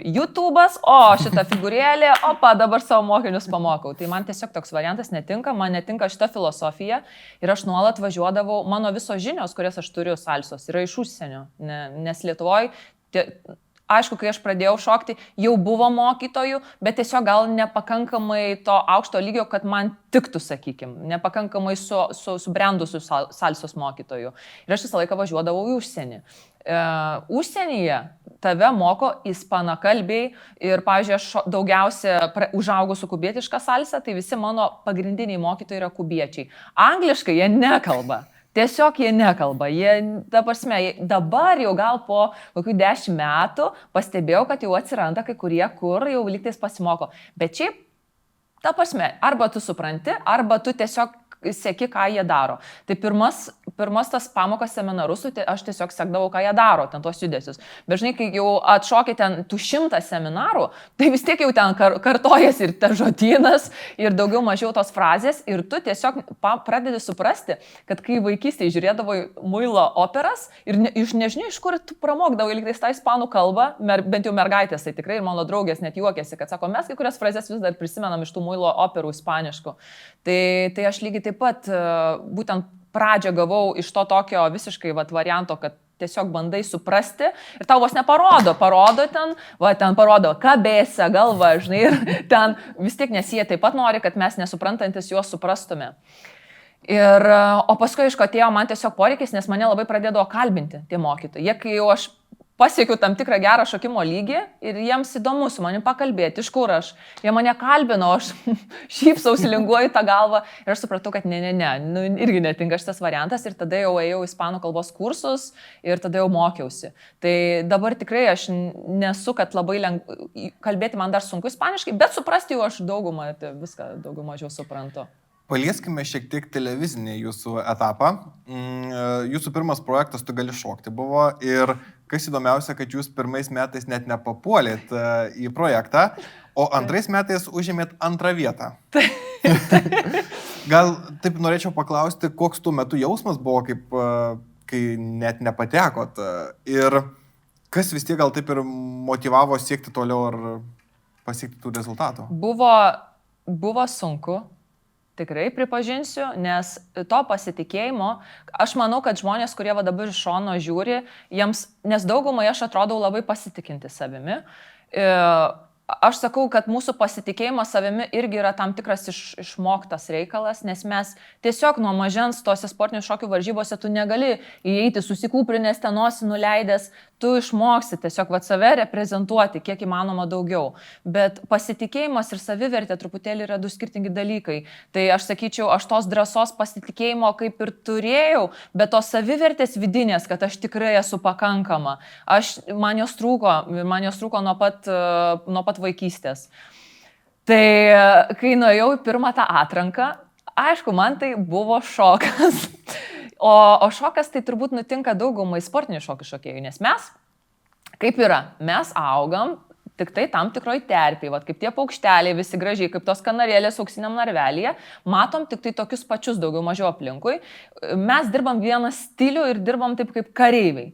YouTube'as, o šitą figūrėlę, opa, dabar savo mokinius pamokau. Tai man tiesiog toks variantas netinka, man netinka šita filosofija ir aš nuolat važiuodavau, mano visos žinios, kurias aš turiu salsos, yra iš užsienio, nes Lietuvoje, aišku, kai aš pradėjau šokti, jau buvo mokytojų, bet tiesiog gal nepakankamai to aukšto lygio, kad man tiktų, sakykime, nepakankamai subrendusių salsos mokytojų. Ir aš visą laiką važiuodavau į užsienį. Užsienyje tave moko ispanakalbiai ir, pavyzdžiui, aš daugiausia užaugau su kubietiška salsa, tai visi mano pagrindiniai mokytojai yra kubiečiai. Angliškai jie nekalba. Tiesiog jie nekalba, ta prasme, dabar jau gal po kokių 10 metų pastebėjau, kad jau atsiranda kai kurie, kur jau lygtais pasimoko. Bet šiaip, ta prasme, arba tu supranti, arba tu tiesiog seki, ką jie daro. Tai pirmas tas pamokas seminarus, aš tiesiog sekdavau, ką jie daro, ten tos judesius. Bet žinai, kai jau atšokai ten tų 100 seminarų, tai vis tiek jau ten kartojasi ir ta žodynas, ir daugiau mažiau tos frazės, ir tu tiesiog pradedi suprasti, kad kai vaikystėje žiūrėdavai muilo operas ir nežinai, iš kur tu pramokdavai lygtais tą ispanų kalbą, bent jau mergaitės, tai tikrai ir mano draugės net juokėsi, kad sako, mes kai kurias frazes vis dar prisimenam iš tų muilo operų ispaniškų. Tai aš lygiai taip pat būtent pradžią gavau iš to tokio visiškai varianto, kad tiesiog bandai suprasti ir tau vos neparodo, ten parodo kabėse, galva, žinai, ir ten vis tiek nes jie taip pat nori, kad mes nesuprantantis juos suprastume. O paskui, aišku, atėjo man tiesiog poreikis, nes mane labai pradėdavo kalbinti tie mokytojai. Jie, kai jau aš pasiekiau tam tikrą gerą šokimo lygį ir jiems įdomu su manim pakalbėti, iš kur aš. Jie mane kalbino, aš šypsausi, linguoju tą galvą ir aš supratau, kad irgi netinka šitas variantas ir tada jau ėjau ispanų kalbos kursus ir tada jau mokiausi. Tai dabar tikrai aš nesu, kad labai kalbėti man dar sunku ispaniškai, bet suprasti jau aš daugumą, tai viską daugiau mažiau suprantu. Palieskime šiek tiek televizinį jūsų etapą. Jūsų pirmas projektas Tu gali šokti buvo ir kas įdomiausia, kad jūs pirmais metais net nepapuolėt į projektą, o antrais metais užėmėt 2 vietą. Gal taip norėčiau paklausti, koks tuo metu jausmas buvo, kai net nepatekot ir kas vis tiek gal taip ir motivavo siekti toliau ar pasiekti tų rezultatų? Buvo sunku. Tikrai pripažinsiu, nes to pasitikėjimo, aš manau, kad žmonės, kurie dabar iš šono žiūri, nes daugumai aš atrodau labai pasitikinti savimi. Aš sakau, kad mūsų pasitikėjimas savimi irgi yra tam tikras išmoktas reikalas, nes mes tiesiog nuo mažens tose sportinių šokių varžybose tu negali įeiti susikūprinės, ten nosį nuleidęs, tu išmoksi tiesiog save reprezentuoti kiek įmanoma daugiau. Bet pasitikėjimas ir savivertė truputėlį yra 2 skirtingi dalykai. Tai aš sakyčiau, aš tos drąsos pasitikėjimo kaip ir turėjau, bet tos savivertės vidinės, kad aš tikrai esu pakankama. Man jos trūko nuo pat vaikystės. Tai kai nuėjau į pirmą tą atranką, aišku, man tai buvo šokas. O šokas tai turbūt nutinka daugumai sportinių šokių šokėjų, nes mes, kaip yra, mes augam tik tai tam tikroj terpėj, kaip tie paukšteliai visi gražiai, kaip tos kanarėlės auksiniam narvelyje, matom tik tai tokius pačius daugiau mažiau aplinkui. Mes dirbam vieną stilių ir dirbam taip kaip kareiviai.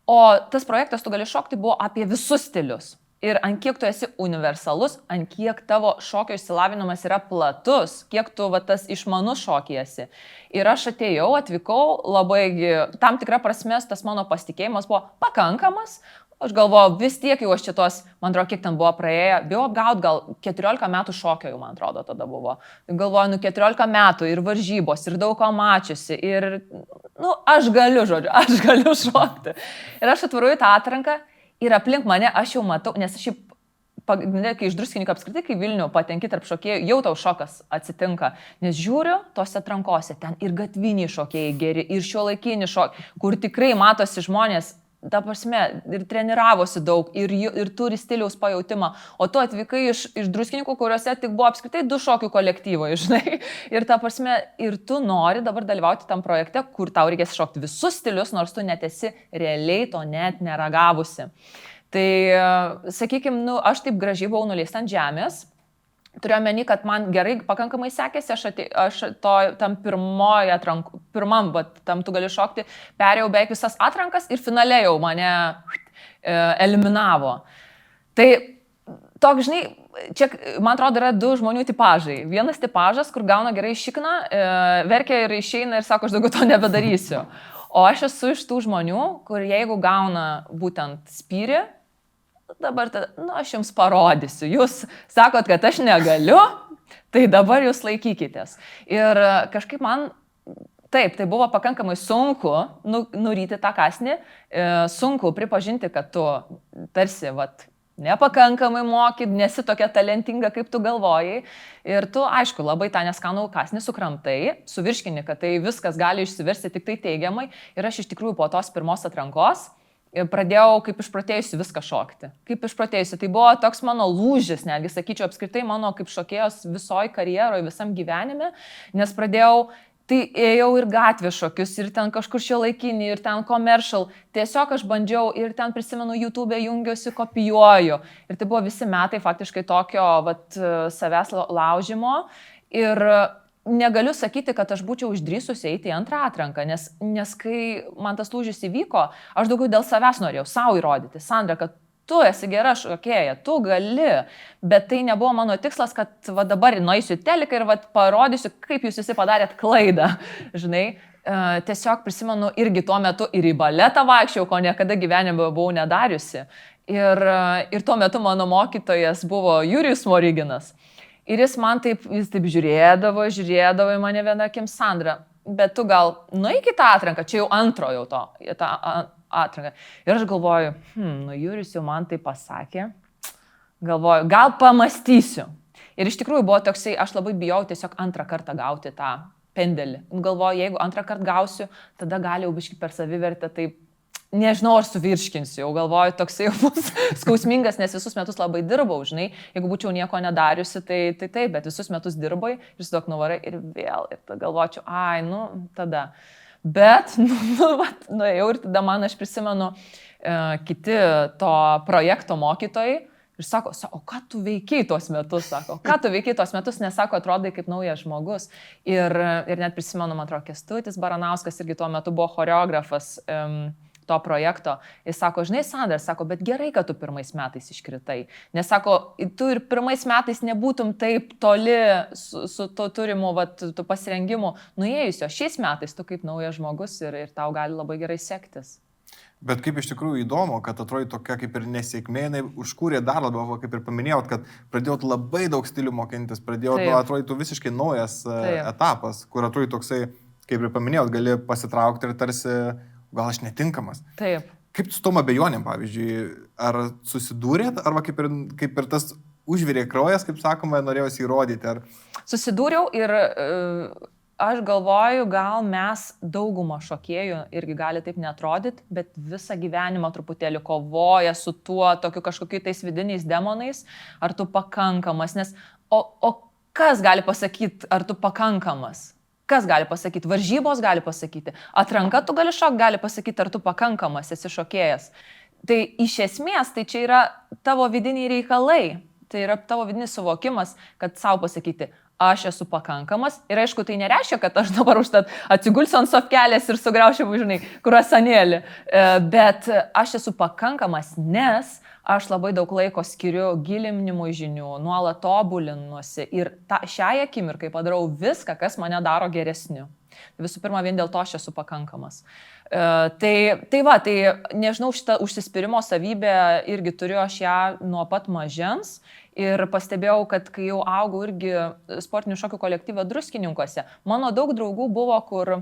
O tas projektas Tu gali šokti buvo apie visus stilius. Ir ant kiek tu esi universalus, ant kiek tavo šokio išsilavinimas yra platus, kiek tu tas išmanus šokėsi. Ir aš atvykau labai, tam tikra prasme, tas mano pasitikėjimas buvo pakankamas. Aš galvoju, vis tiek jau aš šitos, man atrodo, kiek ten buvo praėję, bijau apgaut, gal 14 metų šokio jau, man atrodo, tada buvo. Galvoju, 14 metų ir varžybos, ir daug ko mačiusi, ir, aš galiu šokti. Ir aš atvaru į tą atranką. Ir aplink mane aš jau matau, nes aš kai iš Druskininkų apskritai, kai Vilnių patenki tarp šokėjų, jau tau šokas atsitinka. Nes žiūriu tose atrankose, ten ir gatviniai šokėjai geri, ir šiuolaikiniai šokėjai, kur tikrai matosi žmonės ta prasme, ir treniravosi daug, ir turi stiliaus pajautimą, o tu atvykai iš Druskininkų, kuriuose tik buvo apskritai 2 šokių kolektyvai, žinai, ir ta prasme, ir tu nori dabar dalyvauti tam projekte, kur tau reikės šokti visus stilius, nors tu net esi realiai to net neragavusi. Tai, sakykime, aš taip gražiai buvau nuleista ant žemės. Turiu omeny, kad man gerai pakankamai sekėsi, aš tam pirmam, bet tam tu gali šokti, perėjau beveik visas atrankas ir finale jau mane eliminavo. Tai toks, žinai, čia, man atrodo, yra 2 žmonių tipažai. Vienas tipažas, kur gauna gerai šikną, verkia ir išeina ir sako, aš daugiau to nebedarysiu. O aš esu iš tų žmonių, kur jeigu gauna būtent spyrį, dabar, aš jums parodysiu. Jūs sakot, kad aš negaliu, tai dabar jūs laikykitės. Ir kažkaip man, taip, tai buvo pakankamai sunku nuryti tą kasnį, sunku pripažinti, kad tu tarsi, nepakankamai moki, nesi tokia talentinga, kaip tu galvojai. Ir tu, aišku, labai tą neskanų kasnį sukramtai, suvirškini, kad tai viskas gali išsiversti tik tai teigiamai. Ir aš iš tikrųjų po tos pirmos atrankos pradėjau kaip išprotėjusi viską šokti. Kaip išprotėjusi. Tai buvo toks mano lūžis, netgi sakyčiau, apskritai mano kaip šokėjos visoj karjeroje, visam gyvenime, nes pradėjau, tai ėjau ir gatvės šokius, ir ten kažkur šiuolaikinį, ir ten commercial. Tiesiog aš bandžiau ir ten prisimenu YouTube, jungiuosi, kopijuoju. Ir tai buvo visi metai faktiškai tokio savęs laužimo. Ir negaliu sakyti, kad aš būčiau išdrįsusi eiti į antrą atranką, nes kai man tas lūžis įvyko, aš daugiau dėl savęs norėjau savo įrodyti. Sandra, kad tu esi gera šokėja, tu gali, bet tai nebuvo mano tikslas, kad dabar nueisiu į teliką ir parodysiu, kaip jūs visi padarėt klaidą. Žinai, tiesiog prisimenu irgi tuo metu ir į baletą vaikščiau, ko niekada gyvenime buvau nedariusi. Ir tuo metu mano mokytojas buvo Jurijus Smoriginas. Ir jis taip žiūrėdavo į mane vieną akim, Sandra, bet tu gal nueik į tą atranką, čia jau antrojo tą atranką. Ir aš galvoju, Jurijus jau man tai pasakė, galvoju, gal pamastysiu. Ir iš tikrųjų buvo toksai, aš labai bijau tiesiog antrą kartą gauti tą pendelį. Galvoju, jeigu antrą kartą gausiu, tada gali jau biški per savivertę taip. Nežinau, ar suvirškinsiu, jau galvoju, toksai jau bus skausmingas, nes visus metus labai dirbau, žinai, jeigu būčiau nieko nedariusi, tai taip, bet visus metus dirbai ir su daug nuvarai ir vėl, ir tada galvočiau, tada. Bet, nuėjau ir tada man, aš prisimenu, kiti to projekto mokytojai ir sako, o ką tu veikiai tuos metus, nes sako, atrodai kaip naujas žmogus. Ir net prisimenu, man atrodo, Kęstutis Baranauskas irgi tuo metu buvo choreografas to projekto. Jis sako, žinai, Sandra, sako, bet gerai, kad tu pirmais metais iškritai. Nes sako, tu ir pirmais metais nebūtum taip toli su to turimu tu pasirengimu nuėjusio. Šiais metais tu kaip naujas žmogus ir tau gali labai gerai sektis. Bet kaip iš tikrųjų įdomu, kad atrodo tokia kaip ir nesėkmė, jinai užkūrė dar labiau, kaip ir paminėjot, kad pradėjot labai daug stilių mokintis, atrodo visiškai naujas etapas, kur atrodo toksai, kaip ir paminėjot, gali pasitraukti ir tarsi gal aš netinkamas. Taip. Kaip su tom abejonėm, pavyzdžiui, ar susidūrėt, arba kaip ir tas užvirė kraujas, kaip sakoma, norėjausi įrodyti? Susidūriau ir aš galvoju, gal mes daugumą šokėjų irgi gali taip neatrodyti, bet visą gyvenimą truputėlį kovoja su tuo tokiu kažkokiu tais vidiniais demonais, ar tu pakankamas, nes o kas gali pasakyti, ar tu pakankamas? Kas gali pasakyti? Varžybos gali pasakyti. Atranka tu gali gali pasakyti, ar tu pakankamas esi šokėjas. Tai iš esmės, tai čia yra tavo vidiniai reikalai. Tai yra tavo vidinis suvokimas, kad savo pasakyti, aš esu pakankamas. Ir aišku, tai nereiškia, kad aš dabar užtat atsigulsiu ant sofkelės ir sugraušiu, žinai, kruasanėlį. Bet aš esu pakankamas, nes aš labai daug laiko skiriu gilinimui žinių, nuolat tobulinuosi ir šiai akimirkai padarau viską, kas mane daro geresniu. Tai visų pirma, vien dėl to aš esu pakankamas. Tai nežinau, šitą užsispyrimo savybę irgi turiu aš ją nuo pat mažens ir pastebėjau, kad kai jau augau irgi sportinių šokių kolektyve Druskininkuose, mano daug draugų buvo, kur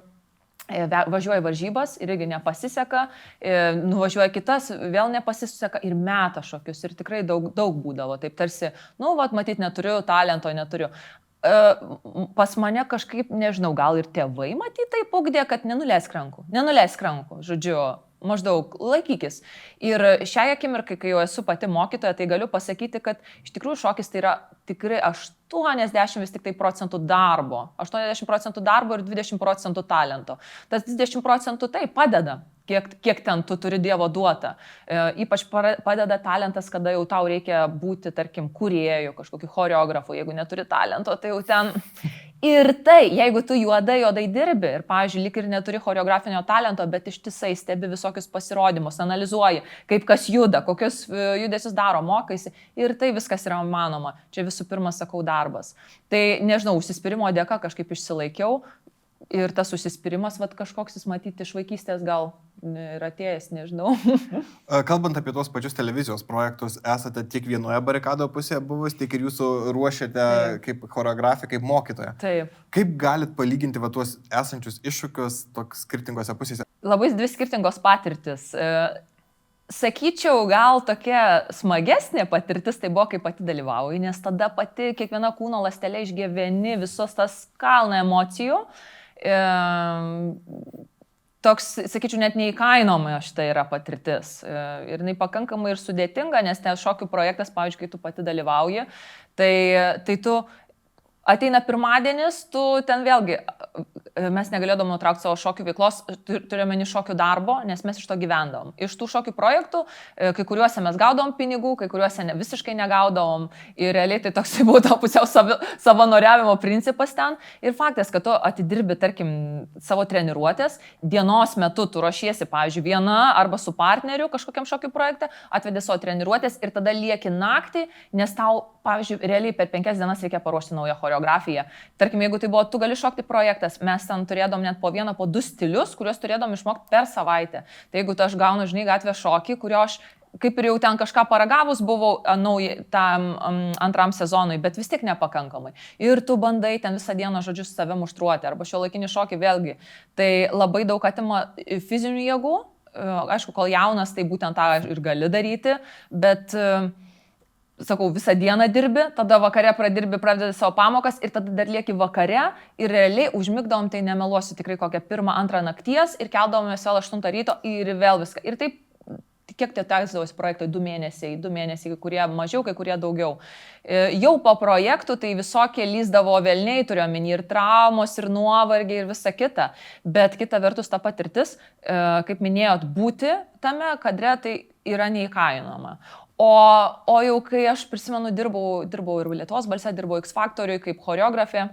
važiuoja varžybas ir irgi nepasiseka, nuvažiuoja kitas, vėl nepasiseka ir meta šokius. Ir tikrai daug būdavo. Taip tarsi, matyt, neturiu talento, neturiu. Pas mane kažkaip, nežinau, gal ir tėvai matyt taip ugdė, kad nenuleisk rankų. Žodžiu, maždaug laikykis. Ir šią akimirką, kai jau esu pati mokytoja, tai galiu pasakyti, kad iš tikrųjų šokis tai yra tikrai 80 vis tik tai procentų darbo. 80% darbo ir 20% talento. Tas 20% tai padeda. Kiek ten tu turi Dievo duotą. Ypač padeda talentas, kada jau tau reikia būti, tarkim, kūrėjų, kažkokiu choreografu. Jeigu neturi talento, tai jau ten... Ir tai, jeigu tu juodai dirbi ir, pavyzdžiui, lyg ir neturi choreografinio talento, bet ištisai stebi visokius pasirodymus, analizuoji, kaip kas juda, kokius judesius daro, mokaisi ir tai viskas yra manoma. Čia visų pirma, sakau, darbas. Tai, nežinau, užsispyrimo dėka kažkaip išsilaikiau. Ir tas užsispyrimas, kažkoks jis matyti iš vaikystės gal ir atėjęs, nežinau. Kalbant apie tos pačius televizijos projektus, esate tiek vienoje barikado pusėje buvus, tiek ir jūsų ruošiate kaip choreografė, kaip mokytoja. Taip. Kaip galit palyginti tuos esančius iššūkius toks skirtingose pusėse? Labai dvi skirtingos patirtis. Sakyčiau, gal tokia smagesnė patirtis tai buvo, kai pati dalyvauji, nes tada pati kiekviena kūno ląstelė išgyveni visos tas kalną emocijų. Toks, sakyčiau, net neįkainoma šitą yra patirtis. Ir jinai pakankamai ir sudėtinga, nes ten šokių projektas, pavyzdžiui, kai tu pati dalyvauji, tai tu ateina pirmadienis, tu ten vėlgi, mes negalėdavom nutraukti savo šokių veiklos, turėjome šokių darbo, nes mes iš to gyvendavom. Iš tų šokių projektų, kai kuriuose mes gaudavom pinigų, kai kuriuose visiškai negaudavom ir realiai tai toks buvo pusiau savanoriavimo principas ten. Ir faktas, kad tu atidirbi, tarkim, savo treniruotės, dienos metu tu ruošiesi, pavyzdžiui, viena arba su partneriu kažkokiam šokių projekte, atvedi savo treniruotės ir tada lieki naktį, nes tau, pavyzdžiui, realiai per 5 dienas reikia paruošti naują choreografiją. Tarkim, jeigu tai buvo, tu gali šokti projektas, mes ten turėdom net po 1, po 2 stilius, kuriuos turėdom išmokti per savaitę. Tai jeigu aš gaunu, žinai, gatvės šokį, kurio aš kaip ir jau ten kažką paragavus buvau tam antram sezonui, bet vis tiek nepakankamai. Ir tu bandai ten visą dieną, žodžiu, save muštruoti, arba šiuolaikinį šokį vėlgi. Tai labai daug atima fizinių jėgų. Aišku, kol jaunas, tai būtent tą ir gali daryti, bet... Sakau, visą dieną dirbi, tada vakare pradedi savo pamokas ir tada dar lieki vakare ir realiai užmigdavom, tai nemeluosiu tikrai kokią 1-2 nakties ir keldavomės vėl 8 ryto ir vėl viską. Ir taip, kiek tie tęsdavosi projektai, 2 mėnesiai, kai kurie mažiau, kai kurie daugiau. Jau po projektų tai visokie lyzdavo velniai, turėjomeni ir traumos, ir nuovargiai, ir visa kita. Bet kita vertus ta patirtis, kaip minėjot, būti tame kadre, tai yra neįkainojama. O jau kai aš prisimenu, dirbau ir Lietuvos balse, dirbau X Factoriui kaip choreografė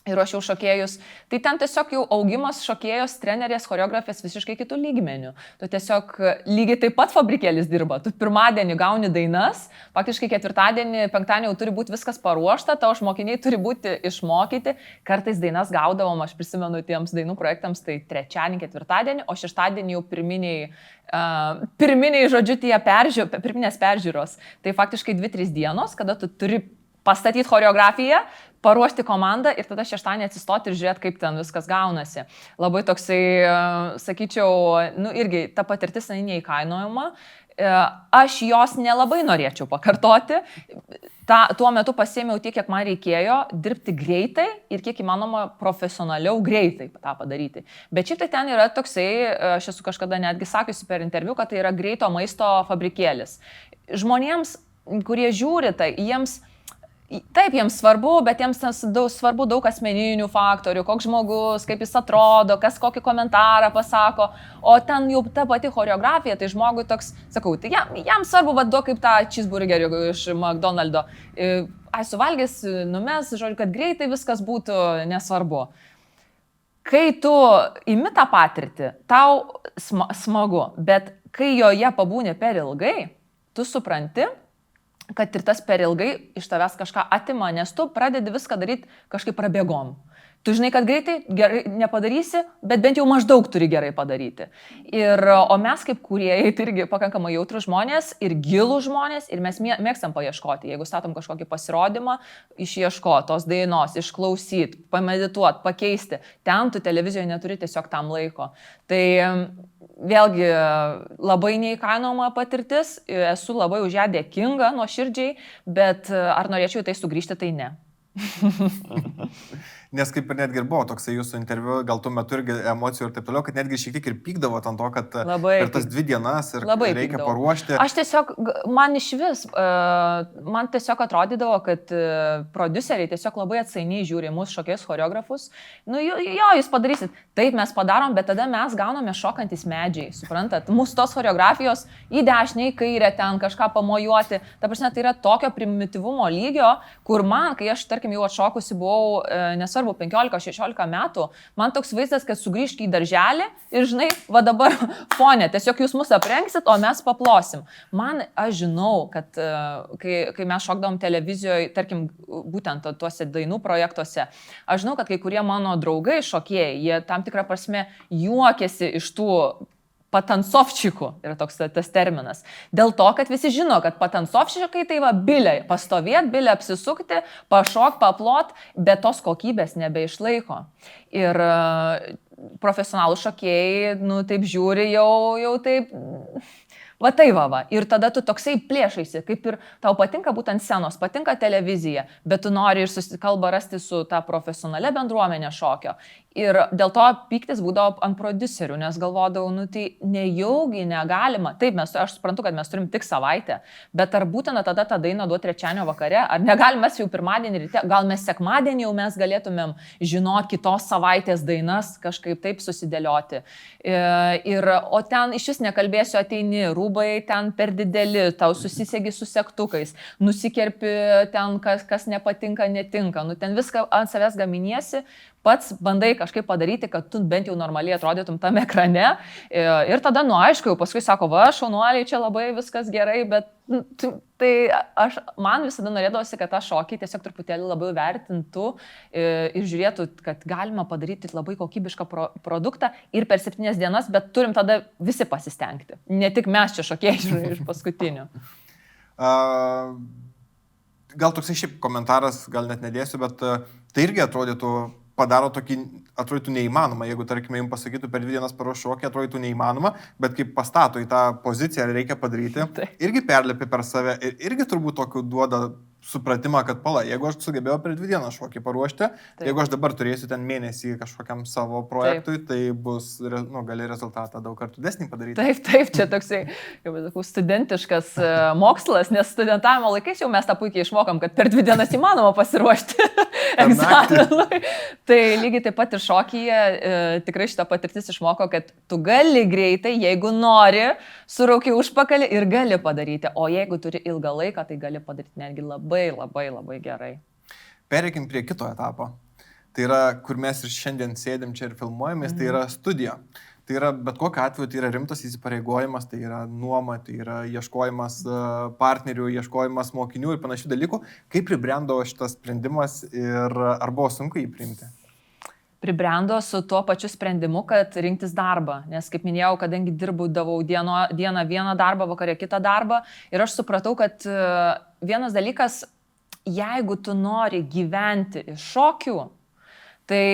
ir ruošiau šokėjus, tai ten tiesiog jau augimas šokėjos, trenerės, choreografės visiškai kitų lygmenių. Tu tiesiog lygiai taip pat fabrikėlis dirba. Tu pirmadienį gauni dainas, faktiškai 4-dienį, 5-dienį jau turi būti viskas paruošta, tavo mokiniai turi būti išmokyti. Kartais dainas gaudavom, aš prisimenu tiems dainų projektams, tai 3-dienį, 4-dienį, o 6-dienį jau pirminiai, žodžiu, tie pirminės peržiūros. Tai faktiškai 2-3 dienos, kada tu turi pastatyti choreografiją, paruošti komandą ir tada 6-dienį atsistoti ir žiūrėti, kaip ten viskas gaunasi. Labai toksai, sakyčiau, irgi ta patirtis neįkainojama. Aš jos nelabai norėčiau pakartoti. Tuo metu pasiėmiau tiek, kiek man reikėjo, dirbti greitai ir kiek įmanoma profesionaliau greitai tą padaryti. Bet šiaip tai ten yra toksai, aš esu kažkada netgi sakiusi per interviu, kad tai yra greito maisto fabrikėlis. Žmonėms, kurie žiūri, tai jiems svarbu, bet jiems svarbu daug asmeninių faktorių, koks žmogus, kaip jis atrodo, kas kokį komentarą pasako, o ten jau ta pati choreografija, tai žmogui toks, sakau, tai jam svarbu duok kaip tą cheeseburgerį iš McDonald'o. Suvalgys, numes, žodžiu, kad greitai viskas būtų nesvarbu. Kai tu imi tą patirtį, tau smagu, bet kai joje pabūni per ilgai, tu supranti, kad ir tas per ilgai iš tavęs kažką atima, nes tu pradedi viską daryti kažkaip prabėgom. Tu žinai, kad greitai gerai nepadarysi, bet bent jau maždaug turi gerai padaryti. O mes kaip kūrėjai, tai irgi pakankamai jautrus žmonės ir gilų žmonės ir mes mėgstam paieškoti. Jeigu statom kažkokį pasirodymą, išieškoti tos dainos, išklausyti, pamedituoti, pakeisti. Ten tu televizijoje neturi tiesiog tam laiko. Tai vėlgi labai neįkainojama patirtis, esu labai už ją dėkinga nuoširdžiai, bet ar norėčiau tai sugrįžti, tai ne. Nes kaip ir netgi buvo toksai jūsų interviu, gal tuo metu irgi emocijų ir taip toliau, kad netgi šiek tiek ir pykdavo ant to, kad per tas 2 dienas ir reikia pykdavo. Paruošti. Aš tiesiog, man iš vis, man tiesiog atrodydavo, kad produceriai tiesiog labai atsainiai žiūri mūsų šokėjus, choreografus. Nu jo, jūs padarysit. Taip, mes padarom, bet tada mes gauname šokantis medžiai, suprantat? Mūsų tos choreografijos į dešinę, į kairę ten kažką pamojuoti. Ta prasme, tai yra tokio primityvumo lygio, kur man, kai aš, tarkim, jau atšokusi buvau, nesvarbu, 15-16 metų, man toks vaizdas, kad sugrįžk į darželį ir, žinai, va dabar fonė, tiesiog jūs mus aprengsit, o mes paplosim. Man, aš žinau, kad kai mes šokdavom televizijoje, tarkim, būtent tuose dainų projektuose, aš žinau, kad kai kurie mano draugai šokėjai, jie tam tikrą prasme juokiasi iš tų patansovčikų, yra toks tas terminas. Dėl to, kad visi žino, kad patansovčikai tai va bilė, pastovėt, bilė apsisukti, pašok, paplot, bet tos kokybės nebeišlaiko. Ir profesionalų šokėjai, nu taip žiūri, jau taip... Va tai va. Ir tada tu toksai plėšaisi, kaip ir tau patinka būtent scenos, patinka televizija, bet tu nori ir susikalbą rasti su ta profesionalia bendruomenė šokio. Ir dėl to pyktis būdavo ant prodiuserių, nes galvodavau, nu tai nejaugi negalima. Taip, aš suprantu, kad mes turim tik savaitę, bet ar būtent tada tą dainą duoti trečiadienio vakare, ar negalime mes jau pirmadienį ryte, gal mes sekmadienį jau mes galėtumėm žinoti kitos savaitės dainas, kažkaip taip susidėlioti. O ten iš vis nekalbėsiu, ateini, rūbai ten per dideli, tau susisegi su segtukais, nusikerpi ten, kas nepatinka, netinka, nu ten viską ant savęs gaminiesi, pats bandai kažkaip padaryti, kad tu bent jau normaliai atrodytum tam ekrane ir tada, nu aišku, jau paskui sako, va, šaunuoliai, čia labai viskas gerai, bet tai man visada norėdavosi, kad tą šokį tiesiog truputėlį labiau vertintų ir žiūrėtų, kad galima padaryti labai kokybišką produktą ir per 7 dienas, bet turim tada visi pasistengti. Ne tik mes čia šokėjai iš paskutinių. Gal toksai šiaip komentaras, gal net nedėsiu, bet tai irgi padaro tokį, atrodytų neįmanoma, jeigu, tarkime, jums pasakytų per 2 dienas paruoš šokį, atrodytų neįmanoma, bet kaip pastato į tą poziciją reikia padaryti, irgi perlipi per save ir irgi turbūt tokių duoda supratimą, kad jeigu aš sugebėjau per 2 dienas šokį paruošti, jeigu aš dabar turėsiu ten mėnesį kažkokiam savo projektui, tai bus, gali rezultatą daug kartų didesnį padaryti. Taip, čia toksai, kaip sakau, studentiškas mokslas, nes studentavimo laikais jau mes tą puikiai išmokom, kad per 2 dienas įmanoma pasiruošti egzaminui. Tai lygiai taip pat ir šokyje tikrai šitą patirtis išmoko, kad tu gali greitai, jeigu nori, surauki užpakalį ir gali padaryti, o jeigu turi ilgą laiką, tai gali padaryti netgi labai gerai. Pereikim prie kito etapo. Tai yra, kur mes ir šiandien sėdim čia ir filmuojamės, tai yra studija. Tai yra, bet kokiu atveju, tai yra rimtas įsipareigojimas, tai yra nuoma, tai yra ieškojimas partnerių, ieškojimas mokinių ir panašių dalykų. Kaip pribrendo šitas sprendimas ir ar buvo sunku jį priimti? Pribrendo su tuo pačiu sprendimu, kad rinktis darbą, nes kaip minėjau, kadangi dirbudavau dieną vieną darbą, vakarė kitą darbą ir aš supratau, kad vienas dalykas, jeigu tu nori gyventi iš šokių, tai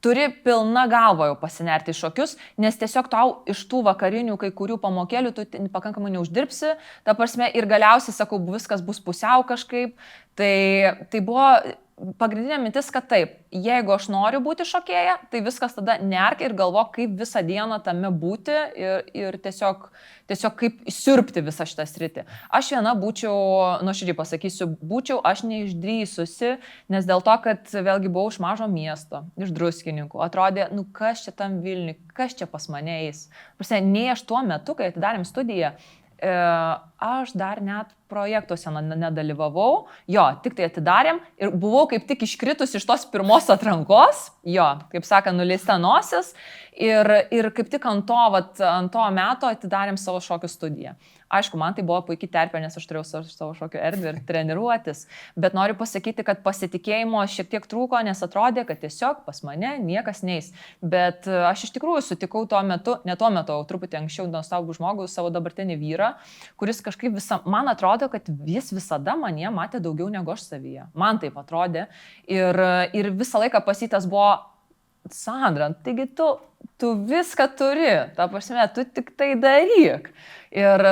turi pilna galva jau pasinerti į šokius, nes tiesiog tau iš tų vakarinių kai kurių pamokėlių tu pakankamai neuždirbsi, ta prasme ir galiausiai, sakau, viskas bus pusiau kažkaip, tai buvo pagrindinė mintis, kad taip, jeigu aš noriu būti šokėja, tai viskas tada nerk ir galvok, kaip visą dieną tame būti ir tiesiog kaip siurbti visą šitą sritį. Aš viena būčiau, nuoširdžiai pasakysiu, aš neišdrįsusi, nes dėl to, kad vėlgi buvau iš mažo miesto, iš Druskininkų, atrodė, nu kas čia tam Vilniui, kas čia pas mane eis. Nei aš tuo metu, kai atidarėm studiją, aš dar net projektuose nedalyvavau, tik tai atidarėm ir buvau kaip tik iškritus iš tos pirmos atrankos, kaip sakant, nuleista nosis ir kaip tik ant to meto atidarėm savo šokių studiją. Aišku, man tai buvo puikiai terpė, nes aš turėjau savo šokio erdvę ir treniruotis, bet noriu pasakyti, kad pasitikėjimo šiek tiek trūko, nes atrodė, kad tiesiog pas mane niekas neis. Bet aš iš tikrųjų sutikau truputį anksčiau nuostabų žmogų, savo dabartinį vyrą, kuris kažkaip man atrodo, kad jis visada mane matė daugiau negu aš savyje. Man taip atrodė ir visą laiką pasitas buvo Sandra, taigi tu viską turi, ta prasme, tu tik tai daryk. Ir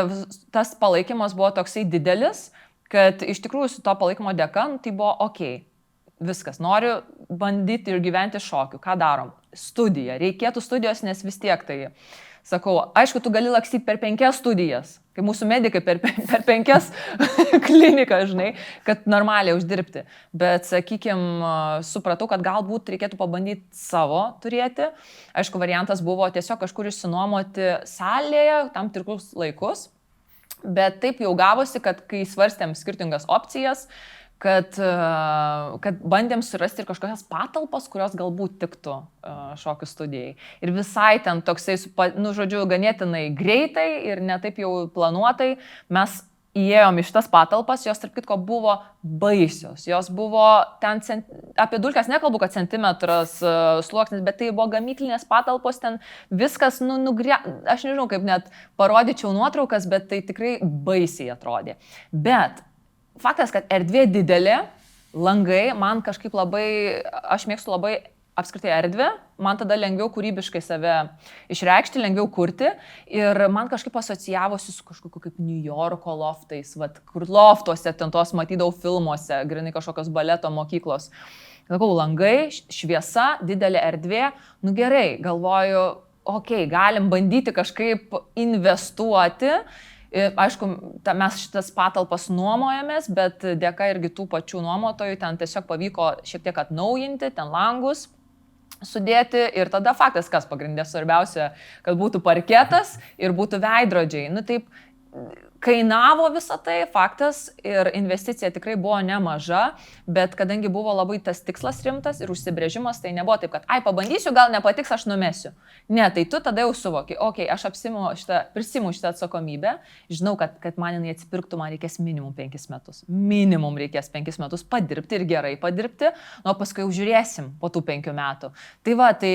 tas palaikymas buvo toksai didelis, kad iš tikrųjų su to palaikymo dėka, tai buvo okei. viskas, noriu bandyti ir gyventi šokiu, ką darom? Studija, reikėtų studijos, nes vis tiek tai, sakau, aišku, tu gali lakstyti per 5 studijas, kaip mūsų medikai per 5 klinikas, žinai, kad normaliai uždirbti, bet, sakykime, supratau, kad galbūt reikėtų pabandyti savo turėti, aišku, variantas buvo tiesiog kažkur išsinuomoti salėje tam tikrus laikus, bet taip jau gavosi, kad kai svarstėm skirtingas opcijas, kad bandėm surasti ir kažkokias patalpas, kurios galbūt tiktų šokių studijai. Ir visai ten toksai, žodžiu, ganėtinai greitai ir netaip jau planuotai mes įėjom iš tas patalpas, jos tarp kitko buvo baisios. Jos buvo ten, apie dulkes nekalbu, kad centimetras sluoksnis, bet tai buvo gamyklinės patalpos, ten viskas, aš nežinau, kaip net parodyčiau nuotraukas, bet tai tikrai baisiai atrodė. Bet faktas, kad erdvė didelė, langai, man kažkaip labai, aš mėgstu labai apskritai erdvę, man tada lengviau kūrybiškai save išreikšti, lengviau kurti ir man kažkaip asocijavosi su kažkokiu kaip New Yorko loftais, kur loftuose ten tos matydavau filmuose, grinai kažkokios baleto mokyklos. Sakau, langai, šviesa, didelė erdvė, gerai, galvoju, okei, galim bandyti kažkaip investuoti. Aišku, mes šitas patalpas nuomojamės, bet dėka irgi tų pačių nuomotojų ten tiesiog pavyko šiek tiek atnaujinti, ten langus sudėti ir tada faktas, kas pagrindė svarbiausia, kad būtų parketas ir būtų veidrodžiai. Taip, kainavo visą tai, faktas, ir investicija tikrai buvo nemaža, bet kadangi buvo labai tas tikslas rimtas ir užsibrėžimas, tai nebuvo taip, kad pabandysiu, gal nepatiks, aš numesiu. Ne, tai tu tada jau suvoki, okei, aš prisimu šitą atsakomybę, žinau, kad man jinai atsipirktų, man reikės minimum 5 metus. Minimum reikės 5 metus padirbti ir gerai padirbti, paskui jau žiūrėsim po tų 5 metų. Tai va, tai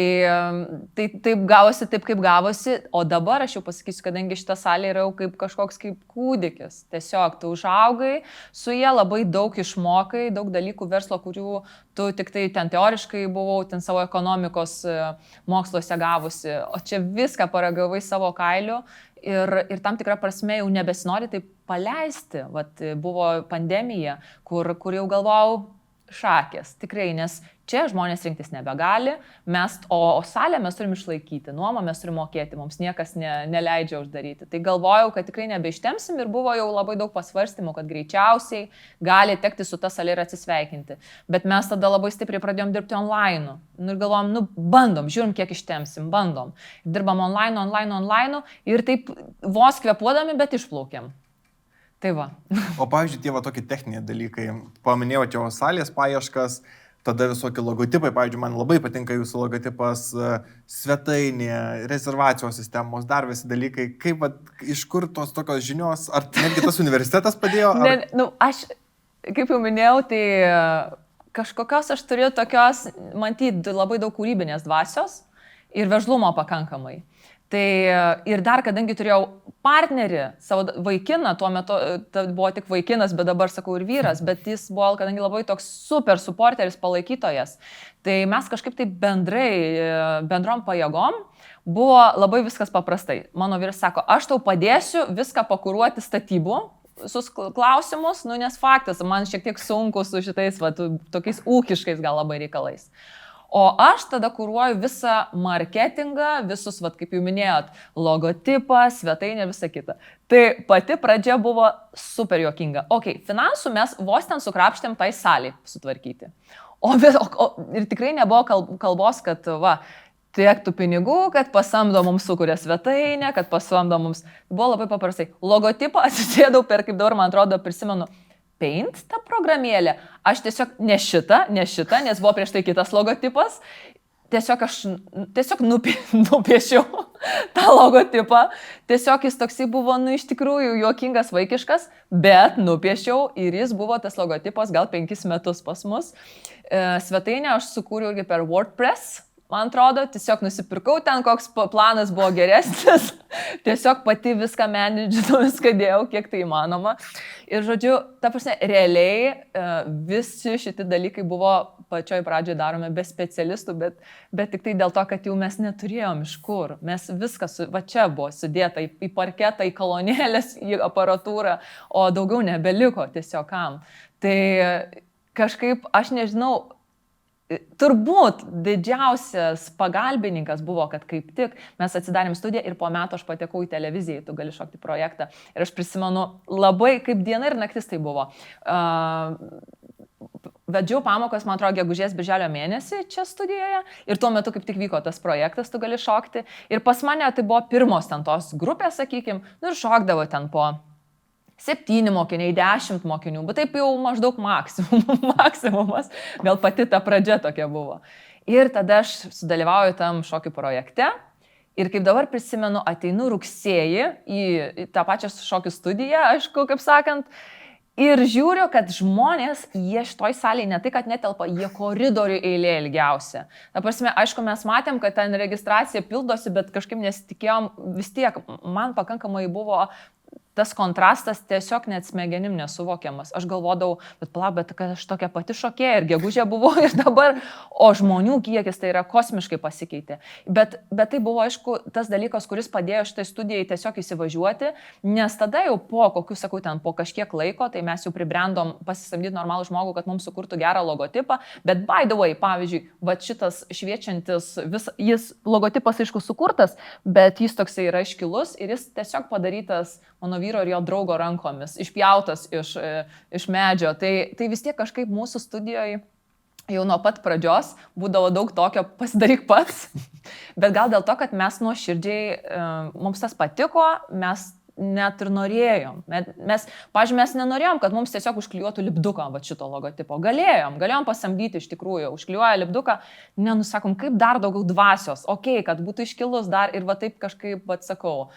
taip gavosi, taip kaip gavosi, o dabar aš jau pasakysiu, kadangi šita salė yra jau kaip kažkoks kaip kūdikis. Tiesiog tu užaugai, su jie labai daug išmokai, daug dalykų verslo, kurių tu tik tai ten teoriškai buvau, ten savo ekonomikos moksluose gavusi, o čia viską paragavai savo kailiu ir tam tikrą prasme jau nebesinori taip paleisti. Vat buvo pandemija, kur jau galvojau šakės, tikrai, nes čia žmonės rinktis nebegali, o salę mes turim išlaikyti, nuomą mes turim mokėti, mums niekas neleidžia uždaryti. Tai galvojau, kad tikrai nebeištemsim ir buvo jau labai daug pasvarstymų, kad greičiausiai gali tekti su ta salė ir atsisveikinti. Bet mes tada labai stipriai pradėjom dirbti online. Ir galvojom, bandom, žiūrim, kiek ištemsim, bandom. Dirbam online ir taip vos kvepuodami, bet išplaukėm. Tai va. O pavyzdžiui, tie tokie techniniai dalykai, paminėjau jau salės paieškas, tada visokie logotipai, pavyzdžiui, man labai patinka jūsų logotipas, svetainė, rezervacijos sistemos, dar visi dalykai, kaip, iš kur tos tokios žinios, ar netgi tas universitetas padėjo? Ar... Aš, kaip jau minėjau, tai kažkokios aš turiu tokios, matyti, labai daug kūrybinės dvasios ir veržlumo pakankamai. Tai ir dar, kadangi turėjau partnerį, savo vaikiną, tuo metu buvo tik vaikinas, bet dabar sakau ir vyras, bet jis buvo, kadangi labai toks super supporteris, palaikytojas, tai mes kažkaip tai bendrom pajėgom buvo labai viskas paprastai. Mano vyras sako, aš tau padėsiu viską pakuruoti statybų, visus klausimus, nes faktas, man šiek tiek sunku su šitais tokiais ūkiškais gal labai reikalais. O aš tada kuruoju visą marketingą, visus, kaip jau minėjot, logotipą, svetainę, visą kitą. Tai pati pradžia buvo super juokinga. Finansų mes vos ten sukrapštėm tai salį sutvarkyti. Ir tikrai nebuvo kalbos, kad tiek tų pinigų, kad pasamdo mums sukuria svetainę, kad pasamdo mums. Buvo labai paprastai. Logotipą atsisėdau per, kaip dabar man atrodo, prisimenu, Paint tą programėlę. Aš tiesiog ne šitą, nes buvo prieš tai kitas logotipas. Tiesiog nupiešiau tą logotipą. Tiesiog jis toksai buvo, iš tikrųjų, juokingas, vaikiškas, bet nupiešiau ir jis buvo tas logotipas gal 5 metus pas mus. Svetainę aš sukūriau irgi per WordPress. Man atrodo, tiesiog nusipirkau ten, koks planas buvo geresnis, tiesiog pati viską menedžinau, viską dėjau, kiek tai įmanoma. Ir žodžiu, ta prasme, realiai visi šitie dalykai buvo pačioj pradžioje daromi be specialistų, bet tik tai dėl to, kad jau mes neturėjom iš kur. Mes viskas, čia buvo sudėta į parketą, į kolonėlės, į aparatūrą, o daugiau nebeliko tiesiog kam. Tai kažkaip, aš nežinau, turbūt didžiausias pagalbininkas buvo, kad kaip tik mes atsidarėm studiją ir po metų aš patekau į televiziją, tu gali šokti projektą. Ir aš prisimenu labai kaip diena ir naktis tai buvo. Vedžiau pamokas, man atrodo, gegužės birželio mėnesį čia studijoje ir tuo metu kaip tik vyko tas projektas, tu gali šokti. Ir pas mane tai buvo pirmos ten tos grupės, sakykim, ir šokdavo ten po 7 mokiniai, 10 mokinių, bet taip jau maždaug maksimumas, gal pati ta pradžia tokia buvo. Ir tada aš sudalyvauju tam šokių projekte ir kaip dabar prisimenu, ateinu rugsėjį į tą pačią šokių studiją, aišku, kaip sakant, ir žiūriu, kad žmonės, jie šitoj salėje ne tai, kad netelpa, jie koridorių eilė ilgiausia. Ta prasme, aišku, mes matėm, kad ten registracija pildosi, bet kažkaip nesitikėjom, vis tiek man pakankamai buvo tas kontrastas tiesiog net smegenim nesuvokiamas. Aš galvodavau, bet kad aš tokia pati šokėja ir gegužė buvo ir dabar, o žmonių kiekis tai yra kosmiškai pasikeitė. Bet tai buvo, aišku, tas dalykas, kuris padėjo šitai studijai tiesiog įsivažiuoti, nes tada jau po kažkiek laiko, tai mes jau pribrendom pasisamdyti normalų žmogų, kad mums sukurtų gerą logotipą, bet by the way, pavyzdžiui, va šitas šviečiantis, jis logotipas aišku sukurtas, bet jis toksai yra iškilus ir jis tiesiog padarytas mano vyro ir jo draugo rankomis, išpjautas iš medžio. Tai vis tiek kažkaip mūsų studijoje jau nuo pat pradžios būdavo daug tokio pasidaryk pats, bet gal dėl to, kad mes nuoširdžiai, mums tas patiko, mes net ir norėjom. Pavyzdžiui, mes nenorėjom, kad mums tiesiog užklijuotų lipduką va šito logotipo. Galėjom pasamdyti iš tikrųjų, užklijuoja lipduką, nenusakom, kaip dar daugiau dvasios, kad būtų iškilus dar ir va taip kažkaip, sakau,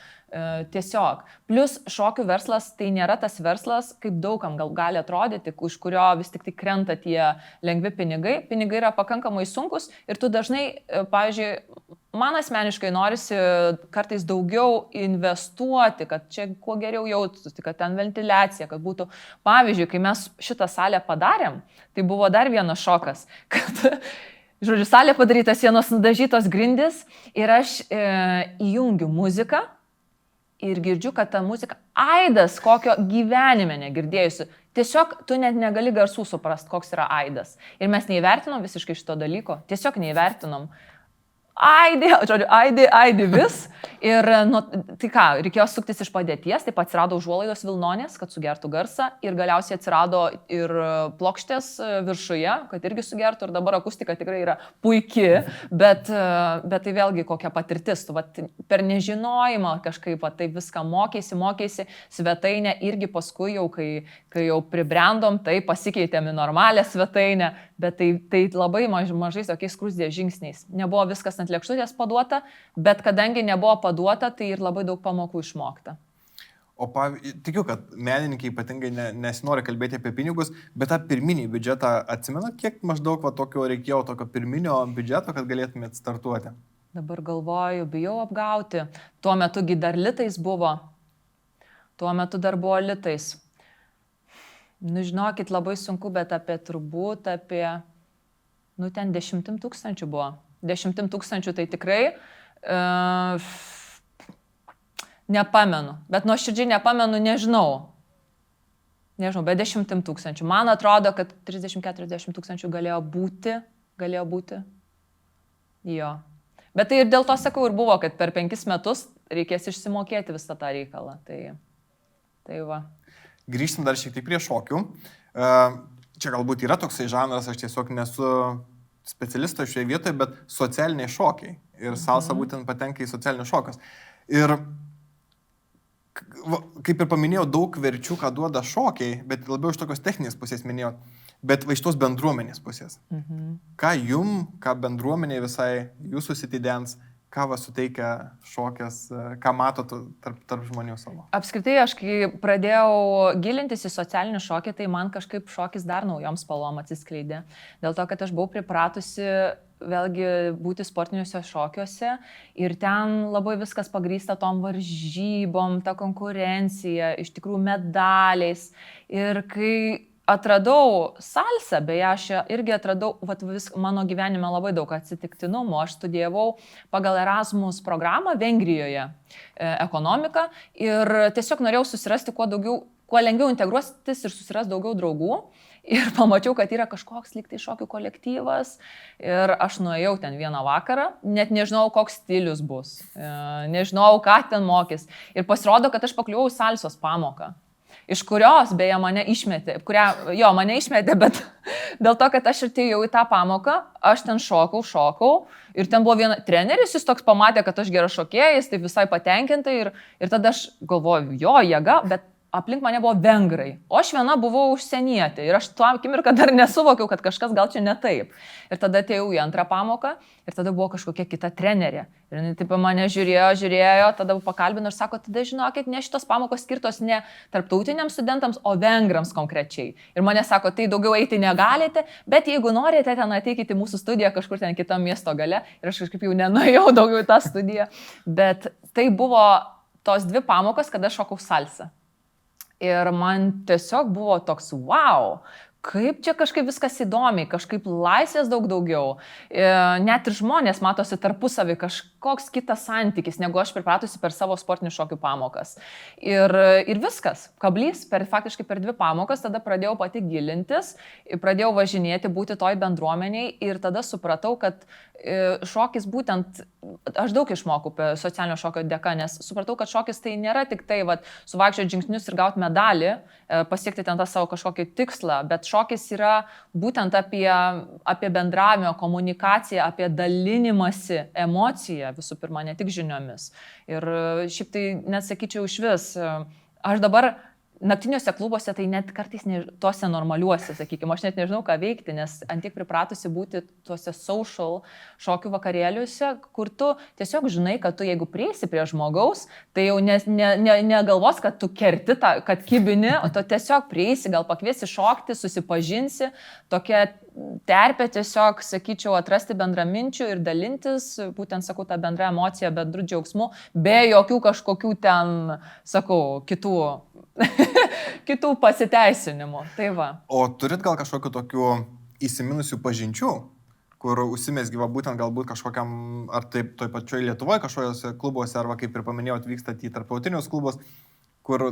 tiesiog. Plus šokių verslas tai nėra tas verslas, kaip daugam gal gali atrodyti, už kurio vis tik tai krenta tie lengvi pinigai. Pinigai yra pakankamai sunkus ir tu dažnai, pavyzdžiui, man asmeniškai norisi kartais daugiau investuoti, kad čia kuo geriau jaustųsi, kad ten ventiliacija, kad būtų. Pavyzdžiui, kai mes šitą salę padarėm, tai buvo dar vienas šokas, kad, žodžiu, salė padaryta, sienos nudažytos grindys ir aš įjungiu muziką ir girdžiu, kad ta muzika aidas, kokio gyvenime negirdėjusi. Tiesiog tu net negali garsų suprast, koks yra aidas. Ir mes neįvertinom visiškai šito dalyko, tiesiog neįvertinom. Aidi vis. Ir tai ką, reikėjo suktis iš padėties, taip atsirado užuolaidos vilnonės, kad sugertų garsą ir galiausiai atsirado ir plokštės viršuje, kad irgi sugertų ir dabar akustika tikrai yra puiki, bet tai vėlgi kokia patirtis, tu per nežinojimą kažkaip tai viską mokėsi, svetainę irgi paskui jau, kai jau pribrendom, tai pasikeitėm į normalią svetainę, bet tai labai mažais tokiais skruzdės žingsniais. Nebuvo viskas ant lėkštutės paduota, bet kadangi nebuvo paduota, tai ir labai daug pamokų išmokta. O tikiu, kad menininkai ypatingai nesinori kalbėti apie pinigus, bet tą pirminį biudžetą atsimena, kiek maždaug tokio reikėjo, tokio pirminio biudžeto, kad galėtumėt startuoti? Dabar galvoju, bijau apgauti. Tuo metugi dar litais buvo. Tuo metu dar buvo litais. Žinokit, labai sunku, bet turbūt apie, ten 10 000 buvo. 10 000 tai tikrai nepamenu, bet nuoširdžiai nepamenu, nežinau, bet 10 000. Man atrodo, kad 30-40 000 galėjo būti. Jo. Bet tai ir dėl to sakau ir buvo, kad per 5 metus reikės išsimokėti visą tą reikalą. Tai va. Grįžtam dar šiek tiek prie šokių. Čia galbūt yra toksai žanras, aš tiesiog nesu specialistas šioje vietoje, bet socialiniai šokiai. Ir salsa būtent patenka į socialinius šokius. Ir kaip ir paminėjau, daug verčių, ką duoda šokiai, bet labiau iš tokios techninės pusės minėjau, bet va iš tos bendruomenės pusės. Ką ką bendruomeniai visai jūsų susitidens, ką suteikia šokės, ką matot tarp žmonių savo? Apskritai, aš kai pradėjau gilintis į socialinį šokį, tai man kažkaip šokis dar naujom spalvom atsiskleidė. Dėl to, kad aš buvau pripratusi vėlgi būti sportiniuose šokiuose ir ten labai viskas pagrįsta tom varžybom, ta konkurencija, iš tikrųjų medaliais. Ir kai atradau salsą, beje, aš irgi atradau, mano gyvenime labai daug atsitiktinumų. Aš studijavau pagal Erasmus programą Vengrijoje ekonomiką ir tiesiog norėjau susirasti kuo lengviau integruotis ir susirasti daugiau draugų. ir pamačiau, kad yra kažkoks lyg tai šokių kolektyvas ir aš nuėjau ten vieną vakarą, net nežinau, koks stilius bus, nežinau, ką ten mokys ir pasirodo, kad aš pakliuvau į salsos pamoką. Iš kurios, beje, mane išmetė, mane išmetė, bet dėl to, kad aš atėjau į tą pamoką, aš ten šokau ir ten buvo vienas treneris, jis toks pamatė, kad aš gera šokėja, jis taip visai patenkintai ir tada aš galvoju, jo, jėga, bet aplink mane buvo vengrai, o aš viena buvau užsienietė ir aš tuo akimirką dar nesuvokiau, kad kažkas gal čia ne taip. Ir tada atėjau į antrą pamoką ir tada buvo kažkokia kita trenerė. Ir jinai taip mane žiūrėjo, tada pakalbino ir sako, tada žinokit, ne šitos pamokos skirtos ne tarptautiniams studentams, o vengrams konkrečiai. Ir mane sako, tai daugiau eiti negalite, bet jeigu norite, ten ateikite į mūsų studiją kažkur ten kitam miesto gale. Ir aš kažkaip jau nenuėjau daugiau į tą studiją. Bet tai buvo tos 2 pamokos, kada šokau salsą. Ir man tiesiog buvo toks, wow, kaip čia kažkaip viskas įdomiai, kažkaip laisvės daug daugiau. Net ir žmonės matosi tarpusavį kažkoks kitas santykis, negu aš pripratusi per savo sportinių šokių pamokas. Ir viskas, kablys, faktiškai per 2 pamokas, tada pradėjau pati gilintis, pradėjau važinėti, būti toj bendruomeniai ir tada supratau, kad šokis būtent, aš daug išmokau socialinio šokio dėka, nes supratau, kad šokis tai nėra tik tai suvaikščioti žingsnius ir gauti medalį, pasiekti ten tą savo kažkokį tikslą, bet šokis yra būtent apie bendravimą, komunikaciją, apie dalinimąsi emociją visų pirma, ne tik žiniomis. Ir šiaip tai net sakyčiau iš vis, aš dabar naktiniuose klubuose, tai net kartais tuose normaliuose, sakykime, aš net nežinau, ką veikti, nes antiek pripratusi būti tuose social šokių vakarėliuose, kur tu tiesiog žinai, kad tu jeigu prieisi prie žmogaus, tai jau negalvos, kad tu kerti, kad kibini, o tu tiesiog prieisi, gal pakviesi šokti, susipažinsi, tokia terpė tiesiog, sakyčiau, atrasti bendraminčių ir dalintis, būtent, sakau, tą bendrą emociją, bendrų džiaugsmų, be jokių kažkokių ten, sakau, kitų pasiteisinimų. Tai va. O turit gal kažkokių tokių įsiminusių pažinčių, kur užsimesgyva būtent galbūt kažkokiam, ar taip toj pačioj Lietuvoje, kažkokiuose klubuose, arba kaip ir paminėjau, atvykstat į tarptautinius klubus, kur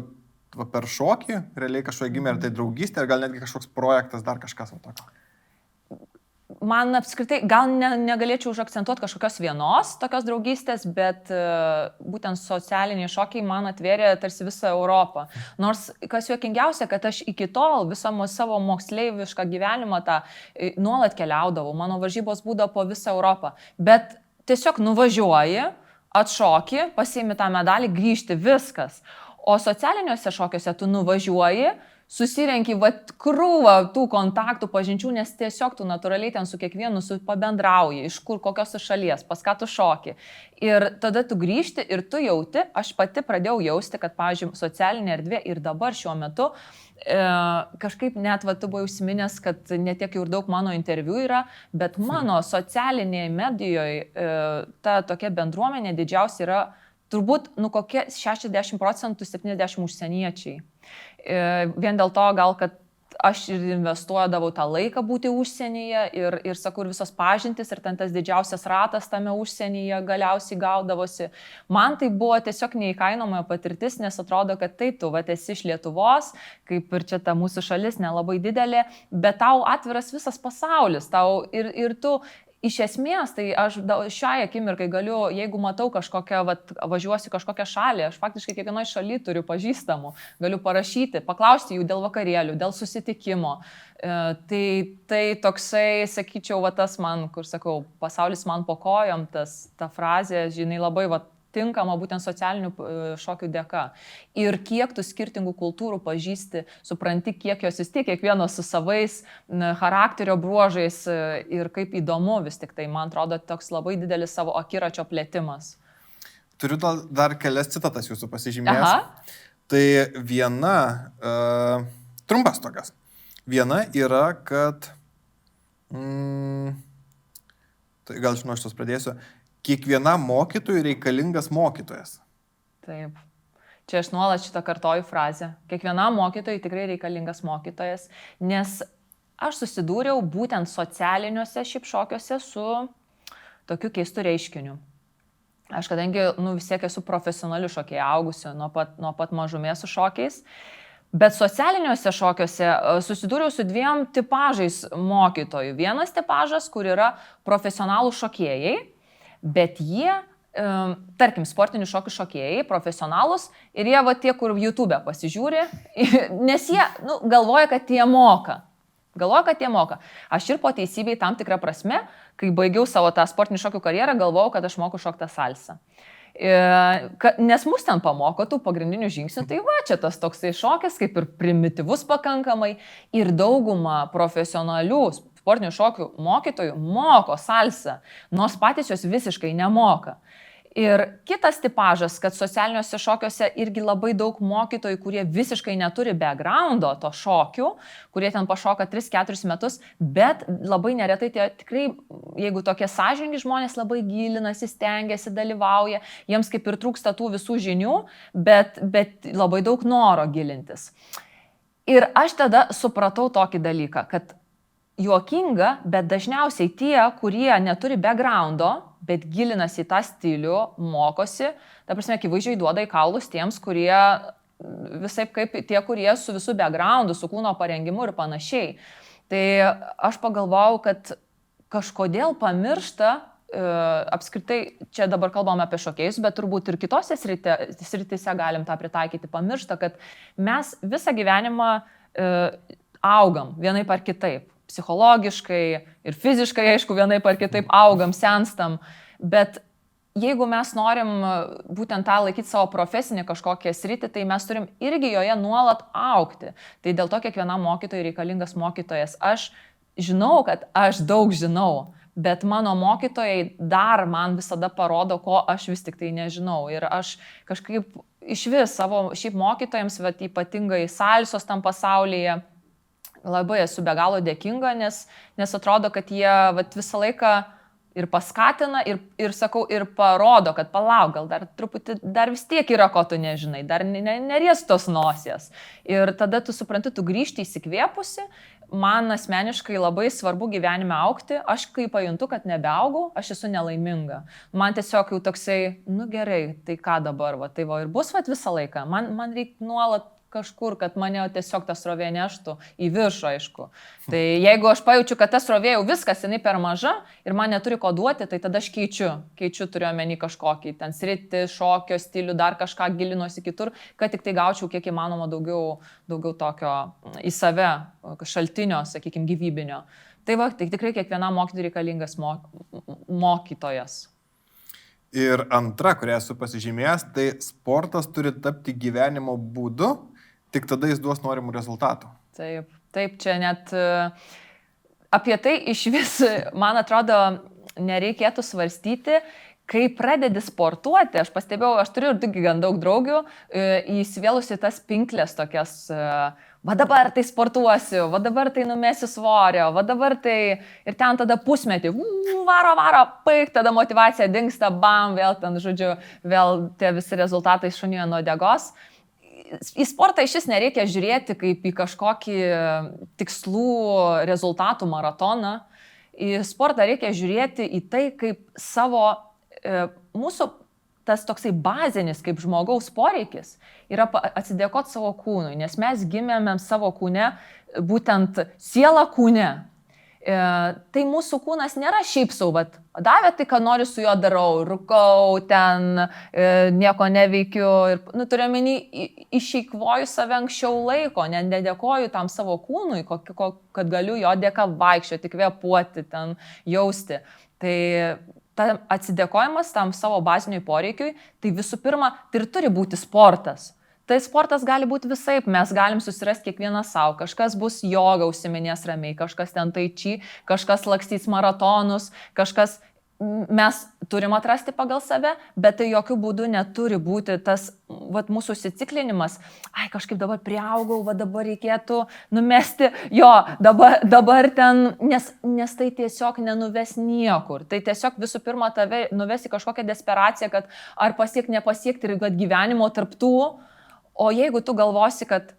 per šokį realiai kažkoje gimė, ar tai draugystė, ar gal netgi kažkoks projektas, dar kažkas o tokio. Man apskritai, gal negalėčiau užakcentuoti kažkokios vienos tokios draugystės, bet būtent socialiniai šokiai man atvėrė tarsi visą Europą. Nors, kas juokingiausia, kad aš iki tol visą savo moksleivišką gyvenimą nuolat keliaudavau, mano varžybos būdavo po visą Europą. Bet tiesiog nuvažiuoji, atšoki, pasiimi tą medalį, grįžti, viskas. O socialiniuose šokiuose tu nuvažiuoji, susirenki krūvą tų kontaktų, pažinčių, nes tiesiog tu natūraliai ten su kiekvienu pabendrauji, iš kur, kokios šalies, pas ką tu šoki. Ir tada tu grįžti ir tu jauti, aš pati pradėjau jausti, kad, pavyzdžiui, socialinė erdvė ir dabar šiuo metu kažkaip net, tu buvai užsiminęs, kad netiek jau ir daug mano interviu yra, bet mano socialinėje medijoje ta tokia bendruomenė didžiausia yra turbūt, kokie 60%, 70% užsieniečiai. Vien dėl to gal, kad aš ir investuodavau tą laiką būti užsienyje ir sakau, ir visos pažintis, ir ten tas didžiausias ratas tame užsienyje galiausiai gaudavosi. Man tai buvo tiesiog neįkainoma patirtis, nes atrodo, kad taip, tu esi iš Lietuvos, kaip ir čia ta mūsų šalis nelabai didelė, bet tau atviras visas pasaulis, ir tu iš esmės, tai aš šiai akimirkai galiu, jeigu matau kažkokią, važiuosiu kažkokią šalį, aš faktiškai kiekvienoje šalyje turiu pažįstamų, galiu parašyti, paklausti jų dėl vakarėlių, dėl susitikimo. Tai toksai, sakyčiau, tas man, kur sakau, pasaulis man po kojom, ta frazė, žinai, labai tinkama būtent socialinių šokių dėka. Ir kiek tu skirtingų kultūrų pažįsti, supranti, kiek jos vis tiek, kiekvienos su savais charakterio bruožais ir kaip įdomu vis tik tai, man atrodo, toks labai didelis savo akiračio plėtimas. Turiu dar kelias citatas jūsų pasižymėjęs. Tai viena, trumpas tokias. Viena yra, kad, tai gal žinau, aš tos pradėsiu, kiekvienam mokytojui reikalingas mokytojas. Taip. Čia aš nuolat šitą kartoju frazę. Kiekvienam mokytojui tikrai reikalingas mokytojas, nes aš susidūriau būtent socialiniuose šiaip šokiuose su tokiu keistu reiškiniu. Aš kadangi vis tiek esu profesionaliu šokėja augusi nuo pat mažumės su šokiais, Bet socialiniuose šokiuose susidūriau su dviem tipažais mokytojų. Vienas tipažas, kur yra profesionalų šokėjai, bet jie, tarkim, sportinių šokių šokėjai, profesionalus, ir jie va tie, kur YouTube pasižiūri, nes jie galvoja, kad jie moka. Aš ir po teisybei tam tikrą prasme, kai baigiau savo tą sportinių šokių karjerą, galvojau, kad aš moku šoktą salsą. Nes mus ten pamoko tų pagrindinių žingsnių, tai va, čia tas toksai šokis, kaip ir primityvus pakankamai, ir dauguma profesionalių sportinių šokių mokytojų moko salsą, nors patys jos visiškai nemoka. Ir kitas tipažas, kad socialiniuose šokiuose irgi labai daug mokytojų, kurie visiškai neturi backgroundo to šokių, kurie ten pašoka 3-4 metus, bet labai neretai tie tikrai, jeigu tokie sąžiningi žmonės labai gilinasi, stengiasi, dalyvauja, jiems kaip ir trūksta tų visų žinių, bet labai daug noro gilintis. Ir aš tada supratau tokį dalyką, kad juokinga, bet dažniausiai tie, kurie neturi backgroundo, bet gilinasi į tą stilių, mokosi, ta prasme, akivaizdžiai duoda į kaulus tiems, kurie visaip kaip tie, kurie su visų backgroundu, su kūno parengimu ir panašiai. Tai aš pagalvojau, kad kažkodėl pamiršta, apskritai, čia dabar kalbame apie šokėjus, bet turbūt ir kitose srityse galim tą pritaikyti, pamiršta, kad mes visą gyvenimą augam vienaip ar kitaip. Psichologiškai ir fiziškai, aišku, vienaip ar kitaip augam, senstam, bet jeigu mes norim būtent tą laikyti savo profesinį kažkokią sritį, tai mes turim irgi joje nuolat augti. Tai dėl to kiekvienam mokytojui reikalingas mokytojas. Aš žinau, kad aš daug žinau, bet mano mokytojai dar man visada parodo, ko aš vis tik tai nežinau. Ir aš kažkaip iš vis savo šiaip mokytojams, bet ypatingai salsos tam pasaulyje, labai esu be galo dėkinga, nes atrodo, kad jie visą laiką ir paskatina, ir sakau, ir parodo, kad palauk, gal dar truputį, dar vis tiek yra, ko tu nežinai, dar neries tos nosies. Ir tada tu supranti, tu grįžti įsikvėpusi, man asmeniškai labai svarbu gyvenime augti, aš kai pajuntu, kad nebeaugau, aš esu nelaiminga. Man tiesiog jau toksai, gerai, tai ką dabar, tai ir bus visą laiką, man reikia nuolat kažkur, kad mane tiesiog ta srovė neštų į viršų, aišku. Tai jeigu aš pajaučiu, kad ta srovė jau viskas, jinai per maža ir man neturi ko duoti, tai tada aš keičiu turiu omeny kažkokį ten sritį, šokio stilių, dar kažką gilinuosi kitur, kad tik tai gaučiau kiek įmanoma daugiau tokio į save šaltinio, sakykime, gyvybinio. Tai tikrai kiekvienam mokytojui reikalingas mokytojas. Ir antra, kurią esu pasižymėjęs, tai sportas turi tapti gyvenimo būdu, tik tada jis duos norimų rezultatų. Taip, čia net apie tai iš vis, man atrodo, nereikėtų svarstyti, kai pradedi sportuoti. Aš pastebėjau, aš turiu ir gan daug draugių, įsivėlusi tas pinklės tokias, va dabar tai sportuosiu, va dabar tai numesiu svorio, va dabar tai ir ten tada pusmetį, varo, paik, tada motivacija dingsta, bam, vėl ten, žodžiu, vėl tie visi rezultatai šunijo nuo degos. Į sportą iš vis nereikia žiūrėti kaip į kažkokį tikslų rezultatų maratoną. Į sportą reikia žiūrėti į tai kaip savo, mūsų tas toksai bazinis kaip žmogaus poreikis yra atsidėkoti savo kūnui, nes mes gimėme savo kūne, būtent sielą kūne. Tai mūsų kūnas nėra šiaip sau, bet davė tai, ką noriu su juo darau, rūkau, ten nieko neveikiu ir, turiu omeny, išeikvoju save anksčiau laiko, nedėkoju tam savo kūnui, kad galiu jo dėka vaikščioti, kvėpuoti, ten jausti. Tai atsidėkojimas tam savo baziniui poreikiui, tai visų pirma, tai ir turi būti sportas. Tai sportas gali būti visaip, mes galim susirasti kiekvieną savo, kažkas bus joga užsiminės ramiai, kažkas ten tai či, kažkas lakstys maratonus, kažkas mes turim atrasti pagal save, bet tai jokių būdų neturi būti tas mūsų įsiciklinimas, kažkaip dabar priaugau, dabar reikėtų numesti, dabar ten, nes tai tiesiog nenuves niekur, tai tiesiog visų pirma tave nuves į kažkokią desperaciją, kad ar nepasiekti ir kad gyvenimo tarptų. O jeigu tu galvosi, kad,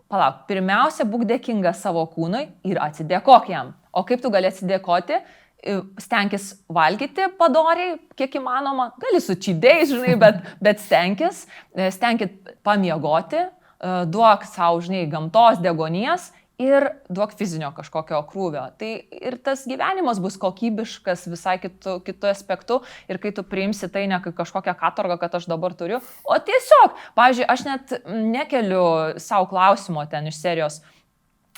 palauk, pirmiausia, būk dėkinga savo kūnui ir atsidėkok jam. O kaip tu gali atsidėkoti? Stenkis valgyti padoriai, kiek įmanoma. Gali su čydėjais, žinai, bet stenkit pamiegoti, duok savo, žinai, gamtos, degonies ir duok fizinio kažkokio krūvio. Tai ir tas gyvenimas bus kokybiškas visai kitu aspektu ir kai tu priimsi tai ne kaip kažkokią katorgą, kad aš dabar turiu, o tiesiog, pavyzdžiui, aš net nekeliu savo klausimo ten iš serijos.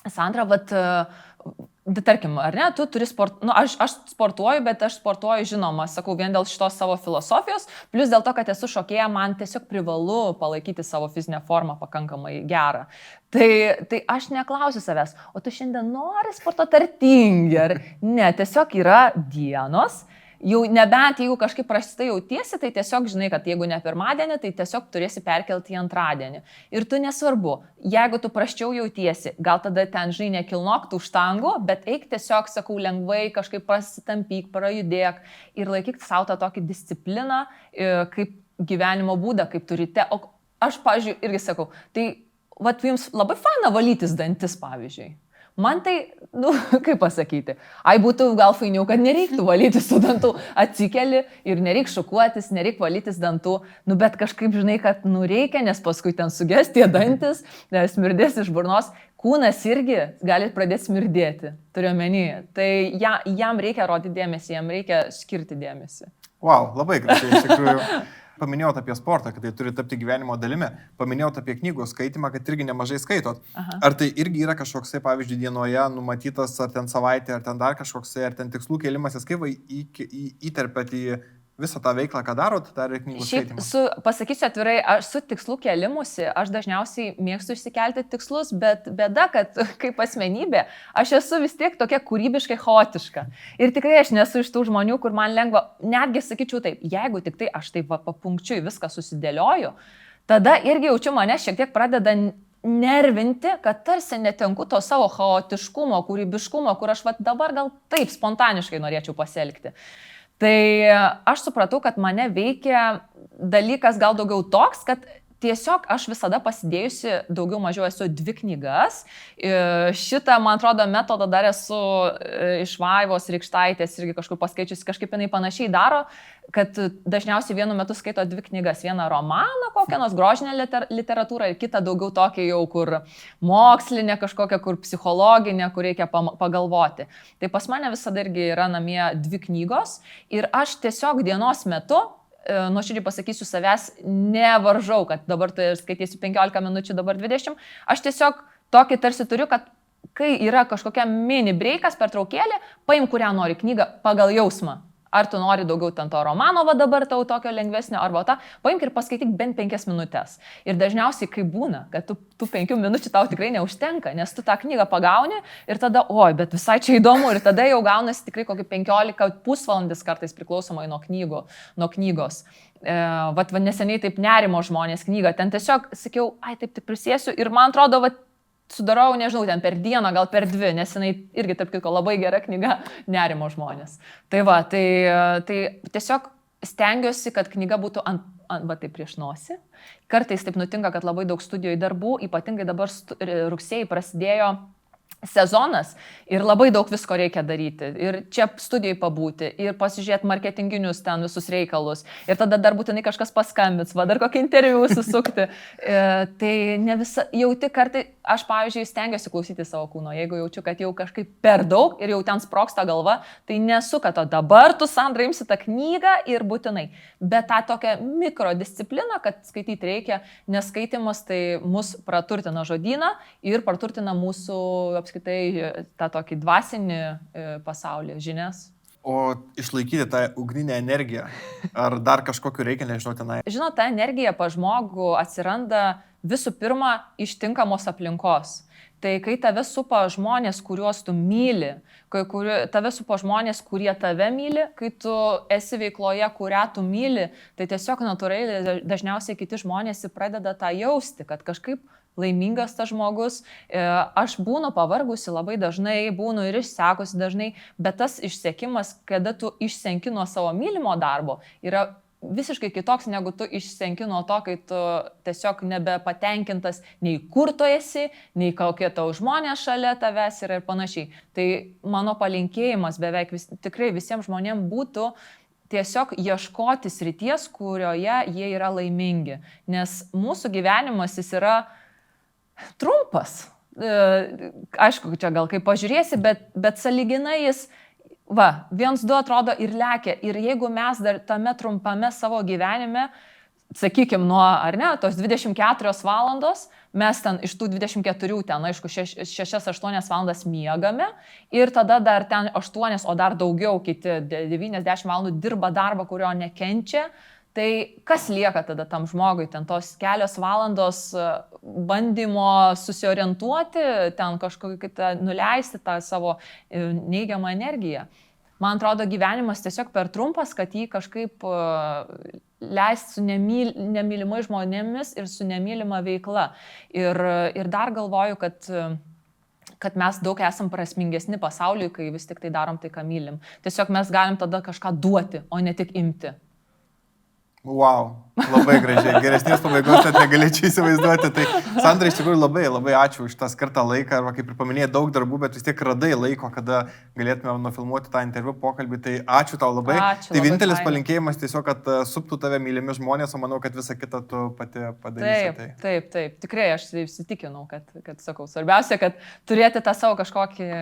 Sandra, tarkim, ar ne, tu turi aš sportuoju, bet aš sportuoju, žinoma, sakau, vien dėl šitos savo filosofijos, plus dėl to, kad esu šokėja, man tiesiog privalu palaikyti savo fizinę formą pakankamai gerą. Tai aš neklausiu savęs, o tu šiandien nori sportuoti ar tingi, ar ne, tiesiog yra dienos. Jau nebent, jeigu kažkaip prastai jautiesi, tai tiesiog žinai, kad jeigu ne pirmadienį, tai tiesiog turėsi perkelti į antradienį. Ir tu nesvarbu, jeigu tu prasčiau jautiesi, gal tada ten, žinai, nekilnok tų štangų, bet eik tiesiog, sakau, lengvai kažkaip pasitampyk, parajudėk ir laikyk savo tą tokį discipliną, kaip gyvenimo būdą, kaip turite. O aš, pavyzdžiui, irgi sakau, tai jums labai faina valytis dantis, pavyzdžiui. Man tai, kaip pasakyti, būtų gal fainiau, kad nereiktų valytis tų dantų, atsikeli ir nereik šukuotis, nereik valytis dantų, bet kažkaip žinai, kad reikia, nes paskui ten suges tie dantis, smirdės iš burnos, kūnas irgi gali pradėti smirdėti, turiu omeny, tai jam reikia rodyti dėmesį, jam reikia skirti dėmesį. Wow, labai gražiai, iš tikrųjų. Paminėjot apie sportą, kad tai turi tapti gyvenimo dalimi. Paminėjot apie knygų skaitimą, kad irgi nemažai skaitot. Aha. Ar tai irgi yra kažkoksai, pavyzdžiui, dienoje numatytas, ar ten savaitė, ar ten dar kažkoksai, ar ten tikslų kėlimasis, kaip įterpėt į visą tą veiklą, ką darot, dar ir knygų skaitimą? Pasakysiu atvirai, aš su tikslų kėlimusi, aš dažniausiai mėgstu išsikelti tikslus, bet bėda, kad kaip asmenybė, aš esu vis tiek tokia kūrybiškai chaotiška. Ir tikrai aš nesu iš tų žmonių, kur man lengva, netgi sakyčiau taip, jeigu tik tai aš taip papunkčiui viską susidėlioju, tada irgi jaučiu mane šiek tiek pradeda nervinti, kad tarsi netenku to savo chaotiškumo, kūrybiškumo, kur aš dabar gal taip spontaniškai norėčiau pasielgti. Tai aš supratau, kad mane veikia dalykas gal daugiau toks, kad tiesiog aš visada pasidėjusi daugiau mažiau esu 2 knygas. Šitą, man atrodo, metodą dar esu iš Vaivos Rykštaitės irgi kažkur paskaičiusi, kažkaip jinai panašiai daro, kad dažniausiai vienu metu skaito 2 knygas. Vieną romaną, kokią nors grožinę literatūrą ir kitą daugiau tokią jau, kur mokslinė kažkokia, kur psichologinė, kur reikia pagalvoti. Tai pas mane visada irgi yra namie 2 knygos ir aš tiesiog dienos metu, nuoširdžiai pasakysiu, savęs nevaržau, kad dabar tai skaitysiu 15 minučių, dabar 20. Aš tiesiog tokį tarsi turiu, kad kai yra kažkokia mini breikas, pertraukėlė, paim kurią nori knygą pagal jausmą. Ar tu nori daugiau ten to romano, dabar tau tokio lengvesnio, arba tą, paimk ir paskaityk bent 5 minutės. Ir dažniausiai kai būna, kad tų 5 minučių tau tikrai neužtenka, nes tu tą knygą pagauni ir tada, bet visai čia įdomu, ir tada jau gaunasi tikrai kokį 15 pusvalandis kartais priklausomai nuo knygos. Neseniai taip nerimo žmonės knygą, ten tiesiog sakiau, taip tik prisėsiu ir man atrodo, sudarau, nežinau, ten per dieną, gal per 2, nes jinai irgi, tarp kitko, labai gera knyga nerimo žmonės. Tai tiesiog stengiuosi, kad knyga būtų taip prieš nosį. Kartais taip nutinka, kad labai daug studijų darbų, ypatingai dabar rugsėjai prasidėjo sezonas ir labai daug visko reikia daryti. Ir čia studijai pabūti, ir pasižiūrėti marketinginius ten visus reikalus. Ir tada dar būtinai kažkas paskambins, dar kokį interviu susukti. Tai ne visa, jauti kartai, aš pavyzdžiui stengiuosi klausyti savo kūno. Jeigu jaučiu, kad jau kažkaip per daug ir jau ten sproksta galva, tai nesu, kad dabar tu, Sandra, imsi tą knygą ir būtinai. Bet tą tokią mikrodiscipliną, kad skaityti reikia, nes skaitimas tai mus praturtina žodyną ir praturtina mūsų apskritai tą tokį dvasinį pasaulį, žinias. O išlaikyti tą ugninę energiją, ar dar kažkokiu reikia, nežinau, tenai? Žinot, ta energija pa žmogų atsiranda visų pirma iš tinkamos aplinkos. Tai kai tave supa žmonės, kuriuos tu myli, tave supa žmonės, kurie tave myli, kai tu esi veikloje, kurią tu myli, tai tiesiog natūraliai dažniausiai kiti žmonės pradeda tą jausti, kad kažkaip laimingas tas žmogus. Aš būnu pavargusi labai dažnai, būnu ir išsekusi dažnai, bet tas išsekimas, kada tu išsenki nuo savo mylimo darbo, yra visiškai kitoks, negu tu išsenki nuo to, kai tu tiesiog nebepatenkintas nei kur tu esi, nei kokie tau žmonės šalia tavęs yra ir panašiai. Tai mano palinkėjimas beveik tikrai visiems žmonėms būtų tiesiog ieškoti srities, kurioje jie yra laimingi. Nes mūsų gyvenimas jis yra Trumpas. Aišku, čia gal kaip pažiūrėsi, bet sąlyginai jis, 1-2 atrodo ir lekia. Ir jeigu mes dar tame trumpame savo gyvenime, sakykime, ar ne, tos 24 valandos, mes ten iš tų 24, ten aišku, 6-8 valandas miegame ir tada dar ten 8, o dar daugiau, kiti 90 valandų dirba darbą, kurio nekenčia. Tai kas lieka tada tam žmogui, ten tos kelios valandos bandymo susiorientuoti, ten kažkokį kitą nuleisti tą savo neigiamą energiją. Man atrodo, gyvenimas tiesiog per trumpas, kad jį kažkaip leisti su nemylimai žmonėmis ir su nemylima veikla. Ir dar galvoju, kad mes daug esam prasmingesni pasauliui, kai vis tik tai darom tai, ką mylim. Tiesiog mes galim tada kažką duoti, o ne tik imti. Wow, labai gražiai. Geresnės pabaigos net negalėčiau įsivaizduoti. Tai Sandra, iš tikrųjų labai ačiū už tą skirtą laiką. Arba kaip ir paminėjai, daug darbų, bet vis tiek radai laiko, kada galėtume nufilmuoti tą interviu pokalbį. Tai ačiū tau labai. Ačiū, tai vienintelis palinkėjimas tiesiog, kad suptų tave mylimi žmonės, o manau, kad visą kitą tu pati padarysi. Taip. Tikrai aš įsitikinau, kad sakau, svarbiausia, kad turėti tą savo kažkokį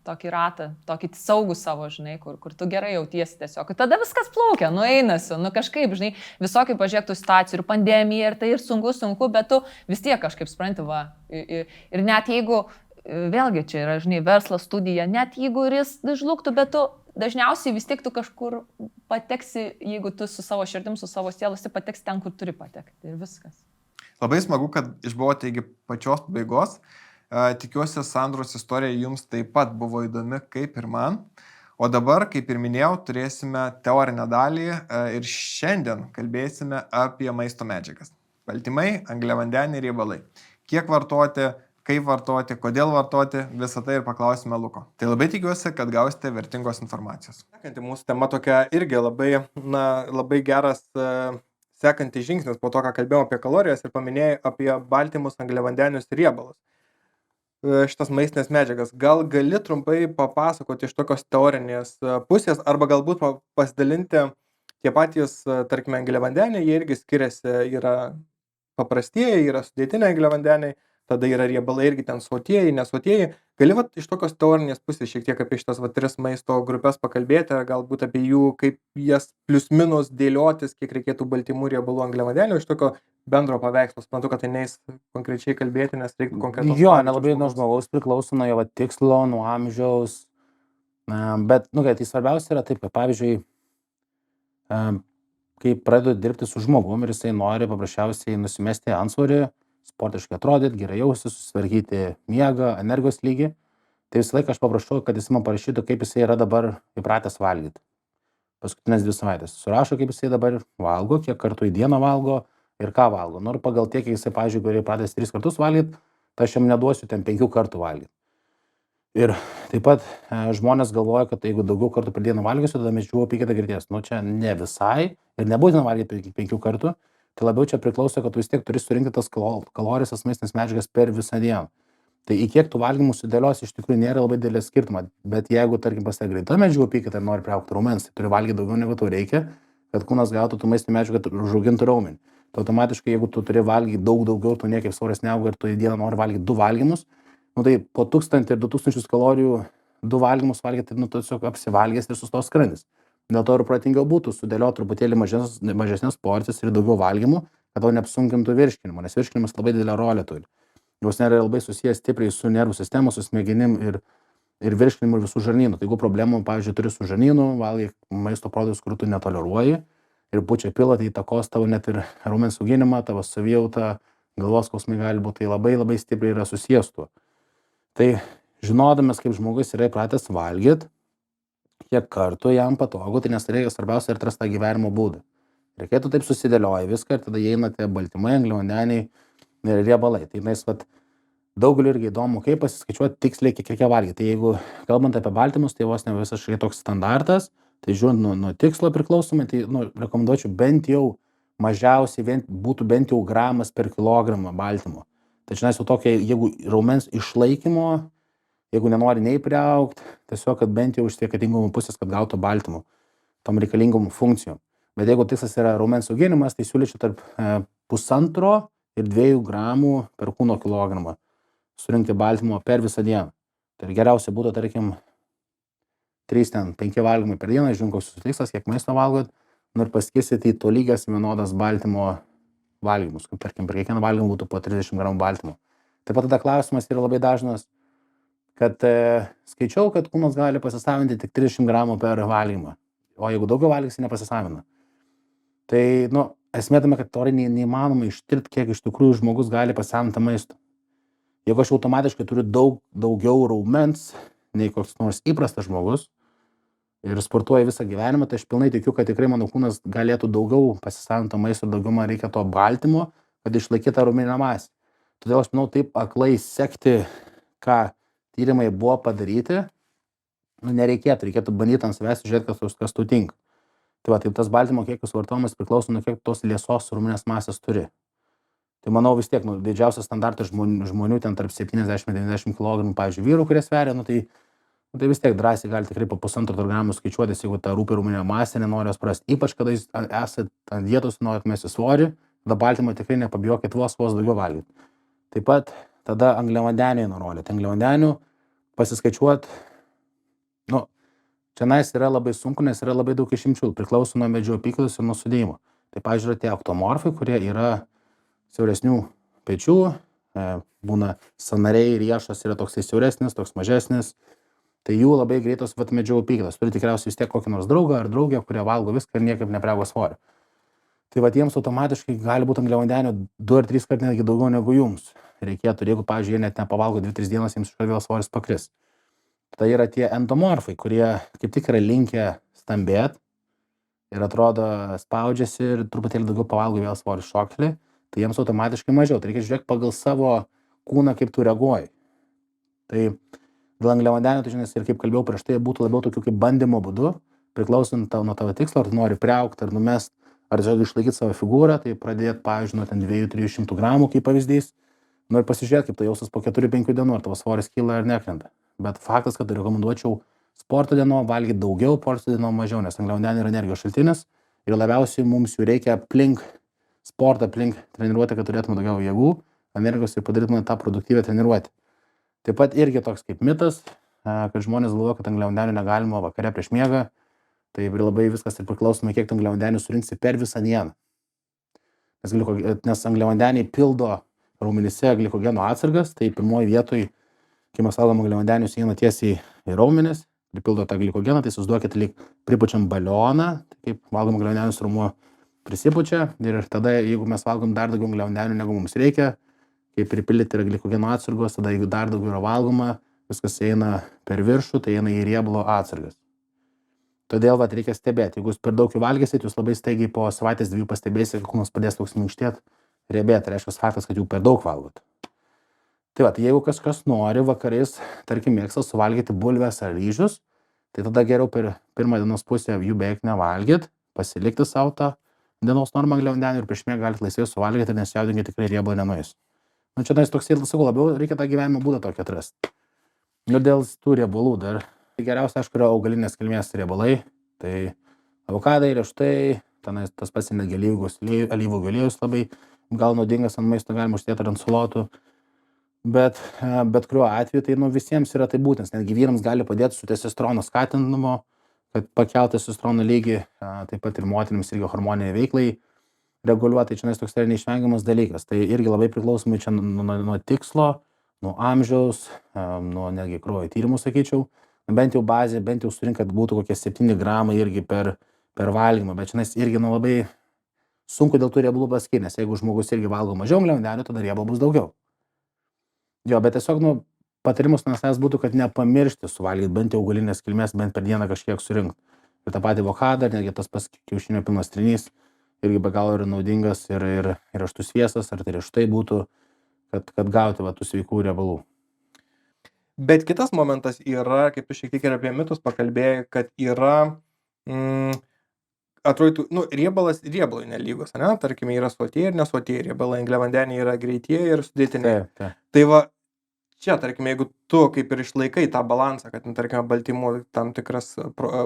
tokį ratą, tokį saugų savo, žinai, kur tu gerai jautiesi tiesiog. Tada viskas plaukia, einasi, kažkaip, žinai, visokiai pažiūrėtų situacijų ir pandemija, ir tai ir sunku, bet tu vis tiek kažkaip supranti, Ir net jeigu, vėlgi čia yra, žinai, verslas, studija, net jeigu ir jis žlugtų, bet tu dažniausiai vis tiek tu kažkur pateksi, jeigu tu su savo širdim, su savo sielos, tu pateksi ten, kur turi patekti ir viskas. Labai smagu, kad išbuvote iki pačios pabaigos. Tikiuosi, Sandros istorija jums taip pat buvo įdomi kaip ir man. O dabar, kaip ir minėjau, turėsime teorinę dalį ir šiandien kalbėsime apie maisto medžiagas. Baltymai, angliavandeniai ir riebalai. Kiek vartoti, kaip vartoti, kodėl vartoti, visą tai ir paklausime Luko. Tai labai tikiuosi, kad gausite vertingos informacijos. Sekanti mūsų tema tokia irgi labai geras sekantis žingsnis po to, ką kalbėjome apie kalorijas ir paminėjai apie baltymus, angliavandenius ir riebalus. Šitas maistinės medžiagas. Gal gali trumpai papasakoti iš tokios teorinės pusės arba galbūt pasidalinti tie patys, tarkime, angliavandeniai, jie irgi skiriasi, yra paprastieji, yra sudėtiniai angliavandeniai, tada yra riebalai irgi ten sotieji, nesotieji. Gali iš tokios teorinės pusės šiek tiek apie šitas 3 maisto grupės pakalbėti, galbūt apie jų, kaip jas plius minus dėliotis, kiek reikėtų baltymų, riebalų, angliavandenių, iš tokio bendro paveikslo. Suprantu, kad tai neis konkrečiai kalbėti, nes reiktų konkrečiai. Jo, nelabai nuo žmogaus priklauso, nuo jo tikslo, nuo amžiaus. Bet, tai svarbiausia yra taip, kad pavyzdžiui, kai pradedu dirbti su žmogum ir jisai nori paprasčiausiai nusimesti antsvorį, sportiškai atrodyti, gerai jausis, susitvarkyti miegą, energijos lygį, tai visą laiką aš paprašau, kad jis man parašytų, kaip jisai yra dabar įpratęs valgyti. Paskutinės 2 savaitės. Surašo, kaip jisai dabar valgo, kiek kartų į dieną valgo ir ką valgo. Nors pagal tiek, kiek jisai, pavyzdžiui, yra įpratęs 3 kartus valgyti, tai aš jam neduosiu ten 5 kartų valgyti. Ir taip pat žmonės galvoja, kad jeigu daugiau kartų per dieną valgysiu, tada medžiu apykitą girties. Čia ne visai ir nebūtina valgyti 5 kartų. Tai labiau čia priklauso, kad tu vis tiek turi surinkti tas kalorijas, tas maistinės medžiagas per visą dieną. Tai į kiek tų valgymų sudėlios iš tikrųjų nėra labai didelė skirtumą. Bet jeigu, tarkim, pas tai greita medžiagų apykaita ir nori priaugti raumens, tai turi valgyti daugiau negu tau reikia, kad kūnas gautų tų maistinių medžiagų, kad užaugintų raumenį. Tai automatiškai, jeigu tu turi valgyti daugiau, tu niekaip svoris neauga ir tu į dieną nori valgyti 2 valgymus, tai po 1000 ir 2000 kalorijų 2 valgymus valgyti, tu tiesiog apsivalgęs ir sustos skrandis. Dėl to ir protingiau būtų sudėlioti truputėlį mažesnės porcijas ir daugiau valgymų, kad tau neapsunkintų virškinimo, nes virškinimas labai didelę rolę turi. Jos nėra labai susijęs stipriai su nervų sistemos, su smegenim ir virškinimu ir visų žarnynų. Tai jeigu problemų, pavyzdžiui, turi su žarnynu, valgai maisto produktus, kurių tu netoleruoji ir pučia pilą, tai įtakos tavo net ir raumens auginimą, tavo savijautą, galvos skausmai gali būti, tai labai stipriai yra susijęs tuo. Tai žinodamas, kaip žmogus yra įpratęs valgyti, kiek kartų jam patogu, tai nes reikia svarbiausia ir atrasti tą gyvenimo būdą. Reikėtų taip susidėlioja viską ir tada įeina tie baltymai, angliavandeniai ir riebalai. Tai daugeliu irgi įdomu, kaip pasiskaičiuoti tiksliai, kiek reikia valgyti. Tai jeigu kalbant apie baltymus, tai vos ne visiškai toks standartas, tai žiūrint nuo tikslo priklausomai, tai rekomenduočiau bent jau mažiausiai būtų bent jau gramas per kilogramą baltymo. Tai čia jau tokia, jeigu raumens išlaikymo, jeigu nenori nei priaugti, tiesiog, kad bent jau iš sveikatingumo pusės, kad gautų baltymų, tom reikalingom funkcijom. Bet jeigu tikslas yra raumens auginimas, tai siūlyčiau tarp 1,5 ir 2 gramų per kūno kilogramą surinkti baltymo per visą dieną. Tai geriausia būtų, tarkim, 3-5 valgymai per dieną, žiūrint, koks jūsų tikslas, kiek maisto valgot, ir paskirstyti į tolygias vienodas baltymo valgymus, kaip tarkim, per kiekvieną valgymą būtų po 30 gramų baltymo. Taip pat tada klausimas yra labai dažnas, kad skaičiau, kad kūnas gali pasisavinti tik 30 gramų per valgymą, o jeigu daugiau valgysi, nepasisavina. Tai, esmė tame, kad teoriškai neįmanoma ištirti, kiek iš tikrųjų žmogus gali pasisavinti maisto. Jeigu aš automatiškai turiu daugiau raumens, nei koks nors įprastas žmogus, ir sportuoju visą gyvenimą, tai aš pilnai tikiu, kad tikrai mano kūnas galėtų daugiau pasisavinti maisto, daugiau man reikia to baltymo, kad išlaikytų raumeninę masę. Todėl aš manau, taip aklai sekti, ką tyrimai buvo padaryti, reikėtų bandyti ant savęs žiūrėti, kas tau tinka. Tai tas baltymo kiekis vartojimas priklauso nuo kiek tos liesos raumeninės masės turi. Tai manau vis tiek, didžiausias standartas žmonių ten tarp 70-90 kg, pavyzdžiui, vyrų, kurie sveria, tai vis tiek drąsiai gali tikrai po 1,5 gramų skaičiuotis, jeigu ta rūpi raumeninė masė, nenori jos prasti. Ypač, kada jūs esate ant dietos, norit mesti svorį, tada baltymo tikrai nepabijokit vos daugiau valgyti. Taip pat tada angliavandeniai nurodyti. Angliavandenių pasiskaičiuoti, čia yra labai sunku, nes yra labai daug išimčių, priklauso nuo medžių apykaitos ir nuo sudėjimo. Tai, pavyzdžiui, tie ektomorfai, kurie yra siauresnių pečių, būna sąnariai, riešas yra toksai siauresnis, toks mažesnis, tai jų labai greitos medžiagų apykaitos. Turi tikriausiai vis tiek kokį nors draugą ar draugę, kurie valgo viską ir niekaip nepriauga svorio. Tai jiems automatiškai gali būti angliavandenių 2 ar 3 kartų netgi daugiau negu jums reikėtų. Ir jeigu, pavyzdžiui, jie net nepavalgo 2-3 dienas, jiems iškart vėl svoris pakris. Tai yra tie endomorfai, kurie kaip tik yra linkę stambėti ir atrodo spaudžiasi ir truputėlį daugiau pavalgo, vėl svoris šoktelį. Tai jiems automatiškai mažiau. Tai reikia žiūrėti pagal savo kūną, kaip tu reaguoji. Tai dėl angliavandenių, tai žinai, ir kaip kalbėjau prieš tai, būtų labiau tokių kaip bandymo būdu, priklausant nuo tavo tikslo, ar tu nori priaugti, ar numest, ar tiesiog išlaikyti savo figūrą, tai pradėti, pavyzdžiui, nuo 200-300 gramų kaip pavyzdys, ir pasižiūrėti, kaip tai jausis po 4-5 dienų, ar tavo svoris kyla ar nekrenta. Bet faktas, kad rekomenduočiau sporto dienom valgyti daugiau, poilsio dienom mažiau, nes angliavandeniai yra energijos šaltinis ir labiausiai mums jų reikia aplink sportą, aplink treniruotę, kad turėtume daugiau jėgų, energijos ir padarytume tą produktyvę treniruotę. Taip pat irgi toks kaip mitas, kad žmonės galvoja, kad angliavandenių negalima vakare prieš miegą, tai labai viskas ir priklausomai, kiek angliavandenių surinksi per visą dieną. Nes angliavandeniai pildo raumenyse glikogeno atsargas, tai pirmoji vietoj, kai mes valgom angliavandenius, eina tiesiai į raumenis ir pildo tą glikogeną, tai susiduokit, lyg pripučiam balioną, tai kaip valgom angliavandenius, raumuo prisipučia ir tada, jeigu mes valgom dar daugiau angliavandenių, negu mums reikia, kai pripildyti yra glikogeno atsargos, tada jeigu dar daugiau yra valgoma, viskas eina per viršų, tai eina į riebalo atsargas. Todėl reikia stebėti. Jeigu jūs per daug jų valgysit, jūs labai staigiai po savaitės 2 pastebėsite, kad kūnas pradės toks minkštėti, riebėti. Tai reiškia faktas, kad jų per daug valgot. Tai jeigu kažkas nori vakarais, tarkim, mėgsta suvalgyti bulves ar ryžius, tai tada geriau per pirmą dienos pusę jų beveik nevalgyt, pasilikti savo tą dienos normą angliavandenių ir prieš miegą galite laisvai suvalgyti ir nesijaudinkit, tikrai riebalai nenueis. Čia toks, sakau, labiau reikia tą gyvenimo būdą tokį atrasti. Dėl tų riebalų dar. Geriausia, aišku, yra augalinės kilmės riebalai. Tai avokadai, riešutai, tas pats netgi alyvuogių aliejus labai gal naudingas ant maisto, galima uždėti ant salotų. Bet kuriuo atveju, tai visiems yra tai būtinas. Netgi vyrams gali padėti su testosterono skatinimu, kad pakelt testosterono lygį, taip pat ir moterims irgi hormoniniai veiklai reguliuoti, čia toks yra neišvengiamas dalykas. Tai irgi labai priklausomai čia nuo tikslo, nuo amžiaus, nuo netgi kraujo tyrimų, sakyčiau. Bent jau bazė, bent jau surink, kad būtų kokie 7 gramai irgi per valgymą, bet čia irgi labai sunku dėl tų riebalų pasakyti, nes jeigu žmogus irgi valgo mažiau angliavandenių, tada riebalų bus daugiau. Jo, bet tiesiog patarimus nuo savęs būtų, kad nepamiršti suvalgyti bent jau augalinės kilmės, bent per dieną kažkiek surinkti. Ir tą patį avokadą, netgi tas pas kiaušinio pilnas trinys, irgi be galo yra naudingas ir riešutų sviestas, ar tai riešutai būtų, kad gauti tų sveikų riebalų. Bet kitas momentas yra, kaip tu šiek tiek ir apie mitus pakalbėjai, kad yra, atrodytų, riebalas riebalui nelygus, ne? Tarkime, yra sotieji ir nesotieji riebalai, angliavandeniai yra greitieji ir sudėtiniai. Tai čia, tarkime, jeigu tu kaip ir išlaikai tą balansą, kad, tarkime, baltymų tam tikras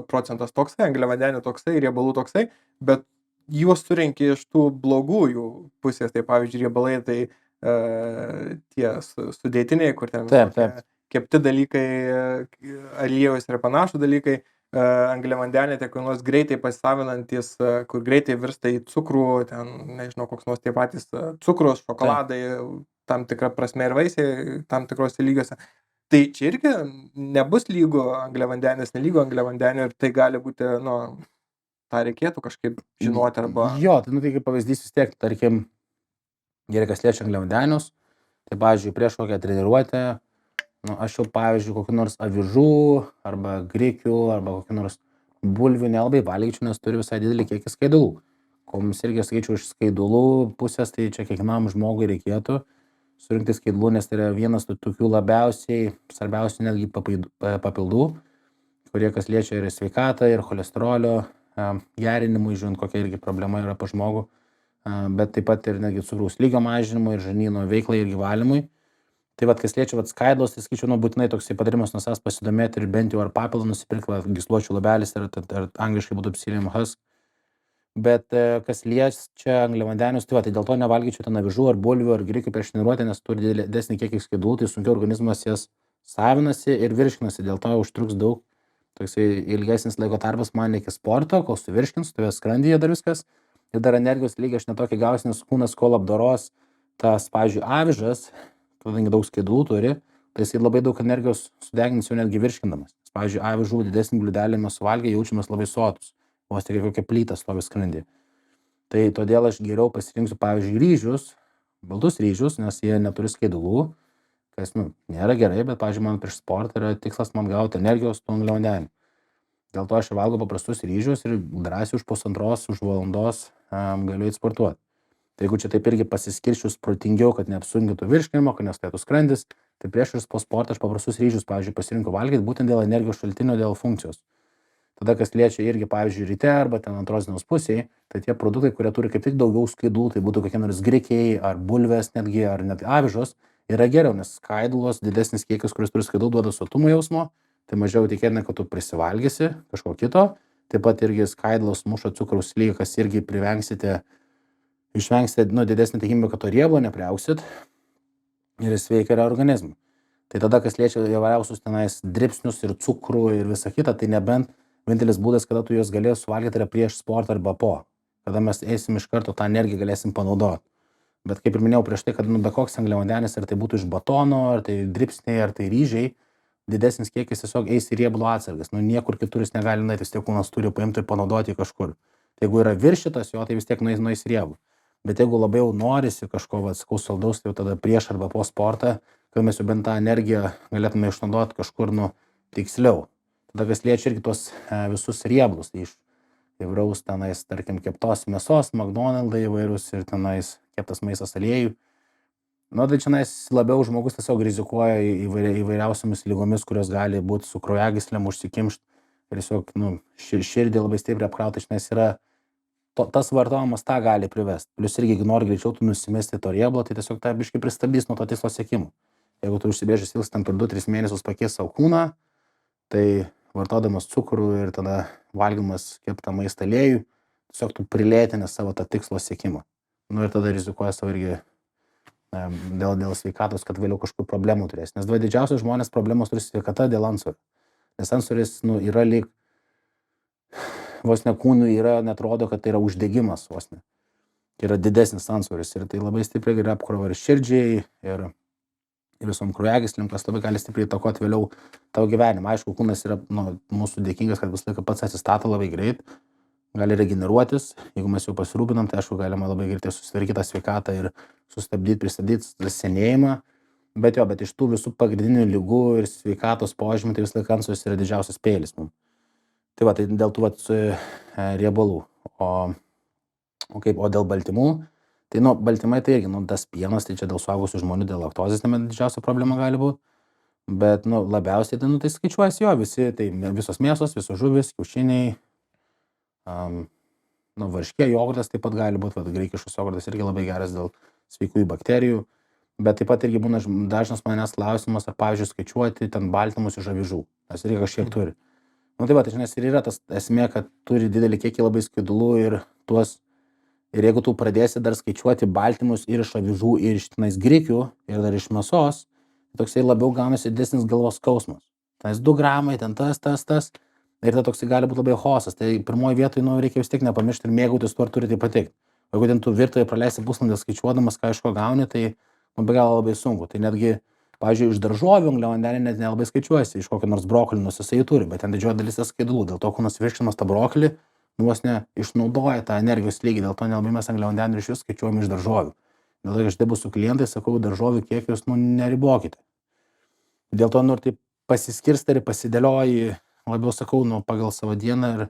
procentas toksai, angliavandenių toksai, riebalų toksai, bet juos surenki iš tų blogųjų pusės, tai pavyzdžiui, riebalai, tai tie sudėtiniai, kur ten kepti dalykai, aliejus ir panašų dalykai, angliavandeniai, tai kur nors greitai pasisavinantis, kur greitai virsta į cukrų, ten, nežinau, koks nors tie patys cukrus, šokoladai, tam tikra prasme ir vaisiai, tam tikrose lygiuose. Tai čia irgi nebus lygu angliavandenis, nelygu angliavandeniu ir tai gali būti, tą reikėtų kažkaip žinoti arba... Jo, tai kaip pavyzdys vis tiek, tarkim, gerai, kas liečia angliavandenius, tai, pavyzdžiui, prieš kokią treniruotę, aš jau, pavyzdžiui, kokių nors avižų, arba grikių, arba kokių nors bulvių nelabai valgyčiau, nes turi visai didelį kiekį skaidulų. Ko mums irgi, sakyčiau, iš skaidulų pusės, tai čia kiekvienam žmogui reikėtų surinkti skaidulų, nes tai yra vienas tokių labiausiai, svarbiausių netgi papildų, kurie kas liečia ir sveikatą, ir cholesterolio gerinimui, žiūrint, kokia irgi problema yra pas žmogų, bet taip pat ir netgi cukraus lygio mažinimui, ir žarnyno veiklai ir gyvalymui. Tai kas liečia skaidulos, tai skaičiau, būtinai toksai patarimas nuo savęs pasidomėti ir bent jau ar papildą nusipirkti, gysločių labelis, ar angliškai būtų Psyllium Husk. Bet kas liečia angliavandenius, tai dėl to nevalgyčiau ten avižų ar bulvių ar grikių prieš treniruotę, nes turi didesnį kiekį skaidulų, tai sunkiau organizmas jas savinasi ir virškinasi, dėl to užtruks daug. Toksai ilgesnis laiko tarpas man iki sporto, kol suvirškins, tu skrandyje dar viskas. Ir dar energijos lygį aš netokį gausiu, nes kūnas kol apdoros tas, pavyzdžiui, avižas, kadangi daug skaidulų turi, tai jis labai daug energijos sudegins jau netgi virškindamas. Pavyzdžiui, avižų didesnį gliudelį mes suvalgę jaučiamės labai sotus, vos tik kokia plyta stovi skrandyje. Tai todėl aš geriau pasirinksiu, pavyzdžiui, ryžius, baltus ryžius, nes jie neturi skaidulų. Kas, nėra gerai, bet, pavyzdžiui, man prieš sportą yra tikslas man gauti energijos tų angliavandenių. Dėl to aš valgau paprastus ryžius ir drąsiai už pusantros valandos galiu eiti sportuoti. Tai jeigu čia taip irgi pasiskirčius protingiau, kad neapsunkintų virškinimo, kad neskaėtų skrandis, tai prieš ir po sportą aš paprastus ryžius, pavyzdžiui, pasirinku valgyti būtent dėl energijos šaltinio, dėl funkcijos. Tada, kas liečia irgi, pavyzdžiui, ryte arba ten antros dienos pusėje, tai tie produktai, kurie turi kaip tik daugiau skaidulų, tai būtų kokie nors grikiai ar bulvės netgi, ar net avižos, yra geriau, nes skaidulos, didesnis kiekis, kuris turi skaidulų, duoda sotumo jausmo, tai mažiau tikėtina, kad tu prisivalgysi kažko kito. Taip pat irgi skaidulos muša cukraus lygį, kas irgi išvengsite didesnį tikimybę, kad to riebalo nepriauksit ir sveika yra organizmui. Tai tada, kas liečia įvairiausius tenais dribsnius ir cukrų ir visą kitą, tai nebent vienintelis būdas, kada tu juos galės suvalgyti, yra prieš sportą arba po. Kada mes eisim iš karto, tą energiją galėsim panaudoti. Bet kaip ir minėjau prieš tai, kad be koks angliavandenis, ar tai būtų iš batono, ar tai dribsniai, ar tai ryžiai, didesnis kiekis tiesiog eis į riebalų atsargas. Niekur kitur jis negali nueiti, vis tiek kūnas turi paimti ir panaudoti kažkur. Tai jeigu yra viršytas jo, tai vis tiek nueis riebalų. Bet jeigu labiau norisi kažko saldaus, tai jau tada prieš arba po sportą, kad mes jau bent tą energiją galėtume išnaudoti kažkur tiksliau. Tada kas liečia irgi tuos visus riebalus, tai iš įvairaus tenais, tarkim, keptos mėsos, McDonald'ai įvairūs ir tenais keptas maistas aliejų. Tai čia labiau žmogus tiesiog rizikuoja įvairiausiamis lygomis, kurios gali būti su kraujagyslėm užsikimšt ir tiesiog širdį labai stipriai apkrauti, čia yra tas vartojimas tą gali privesti. Plius irgi, jeigu nori greičiau tu nusimesti to riebalo, tai tiesiog tą biškį pristabdys nuo to tikslo siekimo. Jeigu tu užsibrėžęs tikslą ten per 2-3 mėnesius pakeis savo kūną, tai vartodamas cukrų ir tada valgymas keptą maistą aliejų, tiesiog tu prilėtini savo tą tikslo siekimą. Ir tada rizikuoja savo irgi dėl sveikatos, kad vėliau kažkokių problemų turės. Nes didžiausios žmonės problemos turi sveikata dėl antsvorio. Nes antsvoris yra lyg, vos ne kūnui netrodo, kad tai yra uždegimas vos ne. Tai yra didesnis antsvoris ir tai labai stipriai yra apkrova ir širdžiai, ir visom kraujagyslėm, kas labai gali stipriai įtakoti vėliau tavo gyvenimą. Aišku, kūnas yra mūsų dėkingas, kad visą laiką pats atsistato labai greit, gali regeneruotis. Jeigu mes jau pasirūpinam, tai aišku, galima labai greitai susitvarkyti tą sveikatą ir pristabdyti senėjimą. Bet iš tų visų pagrindinių ligų ir sveikatos požymių, tai visą laiką antsvoris yra didžiausias peilis mums. Tai dėl tų riebalų. O dėl baltymų, tai baltymai tai irgi, tas pienas, tai čia dėl suaugusių žmonių, dėl laktozės didžiausia problema gali būti. Bet labiausiai tai skaičiuojasi visos mėsos, visos žuvis, kiaušiniai, varškė, jogurtas taip pat gali būti, graikiškas jogurtas irgi labai geras dėl sveikųjų bakterijų. Bet taip pat irgi būna dažnas manęs klausimas, ar pavyzdžiui skaičiuoti ten baltymus iš avižų, nes irgi kažkiek turi. Tai žinai, ir yra tas esmė, kad turi didelį kiekį labai skaidulų ir tuos Ir jeigu tu pradėsi dar skaičiuoti baltymus ir iš avižų, ir iš tenais grikių, ir dar iš mėsos, tai toksai labiau gaunasi didesnis galvos skausmas. Tenais 2 gramai, ten tas. Ir tai toksai gali būti labai chaosas. Tai pirmoji vietoje, reikia vis tiek nepamiršti ir mėgautis tuo, ar turi tai patikti. O jeigu ten tu virtuvėje praleisi pusvalandį skaičiuodamas, ką iš ko gauni, tai be galo labai sunku. Tai netgi, pavyzdžiui, iš daržovių angliavandeniai net nelabai skaičiuojasi, iš kokio nors brokolį, nors jisai turi, bet ten didžioji dalis skaidulų. Dėl to, kūnas virškinamas tą brokolį, vos ne išnaudoja tą energijos lygį, dėl to nelabai mes angliavandenių iš vis skaičiuojam iš daržovių. Dėl to, kai aš dirbu su klientais, sakau, daržovių kiekius neribokite. Dėl to, tai pasiskirsti ir pasidėlioji, labiau sakau, pagal savo dieną ir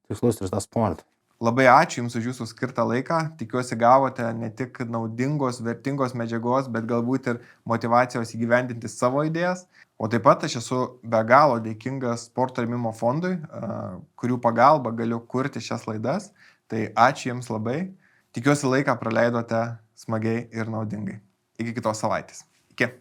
tikslus ir tą sportą. Labai ačiū Jums už Jūsų skirtą laiką. Tikiuosi gavote ne tik naudingos, vertingos medžiagos, bet galbūt ir motivacijos įgyvendinti savo idėjas. O taip pat aš esu be galo dėkingas Sporto rėmimo fondui, kurių pagalba galiu kurti šias laidas. Tai ačiū Jums labai. Tikiuosi laiką praleidote smagiai ir naudingai. Iki kitos savaitės. Iki.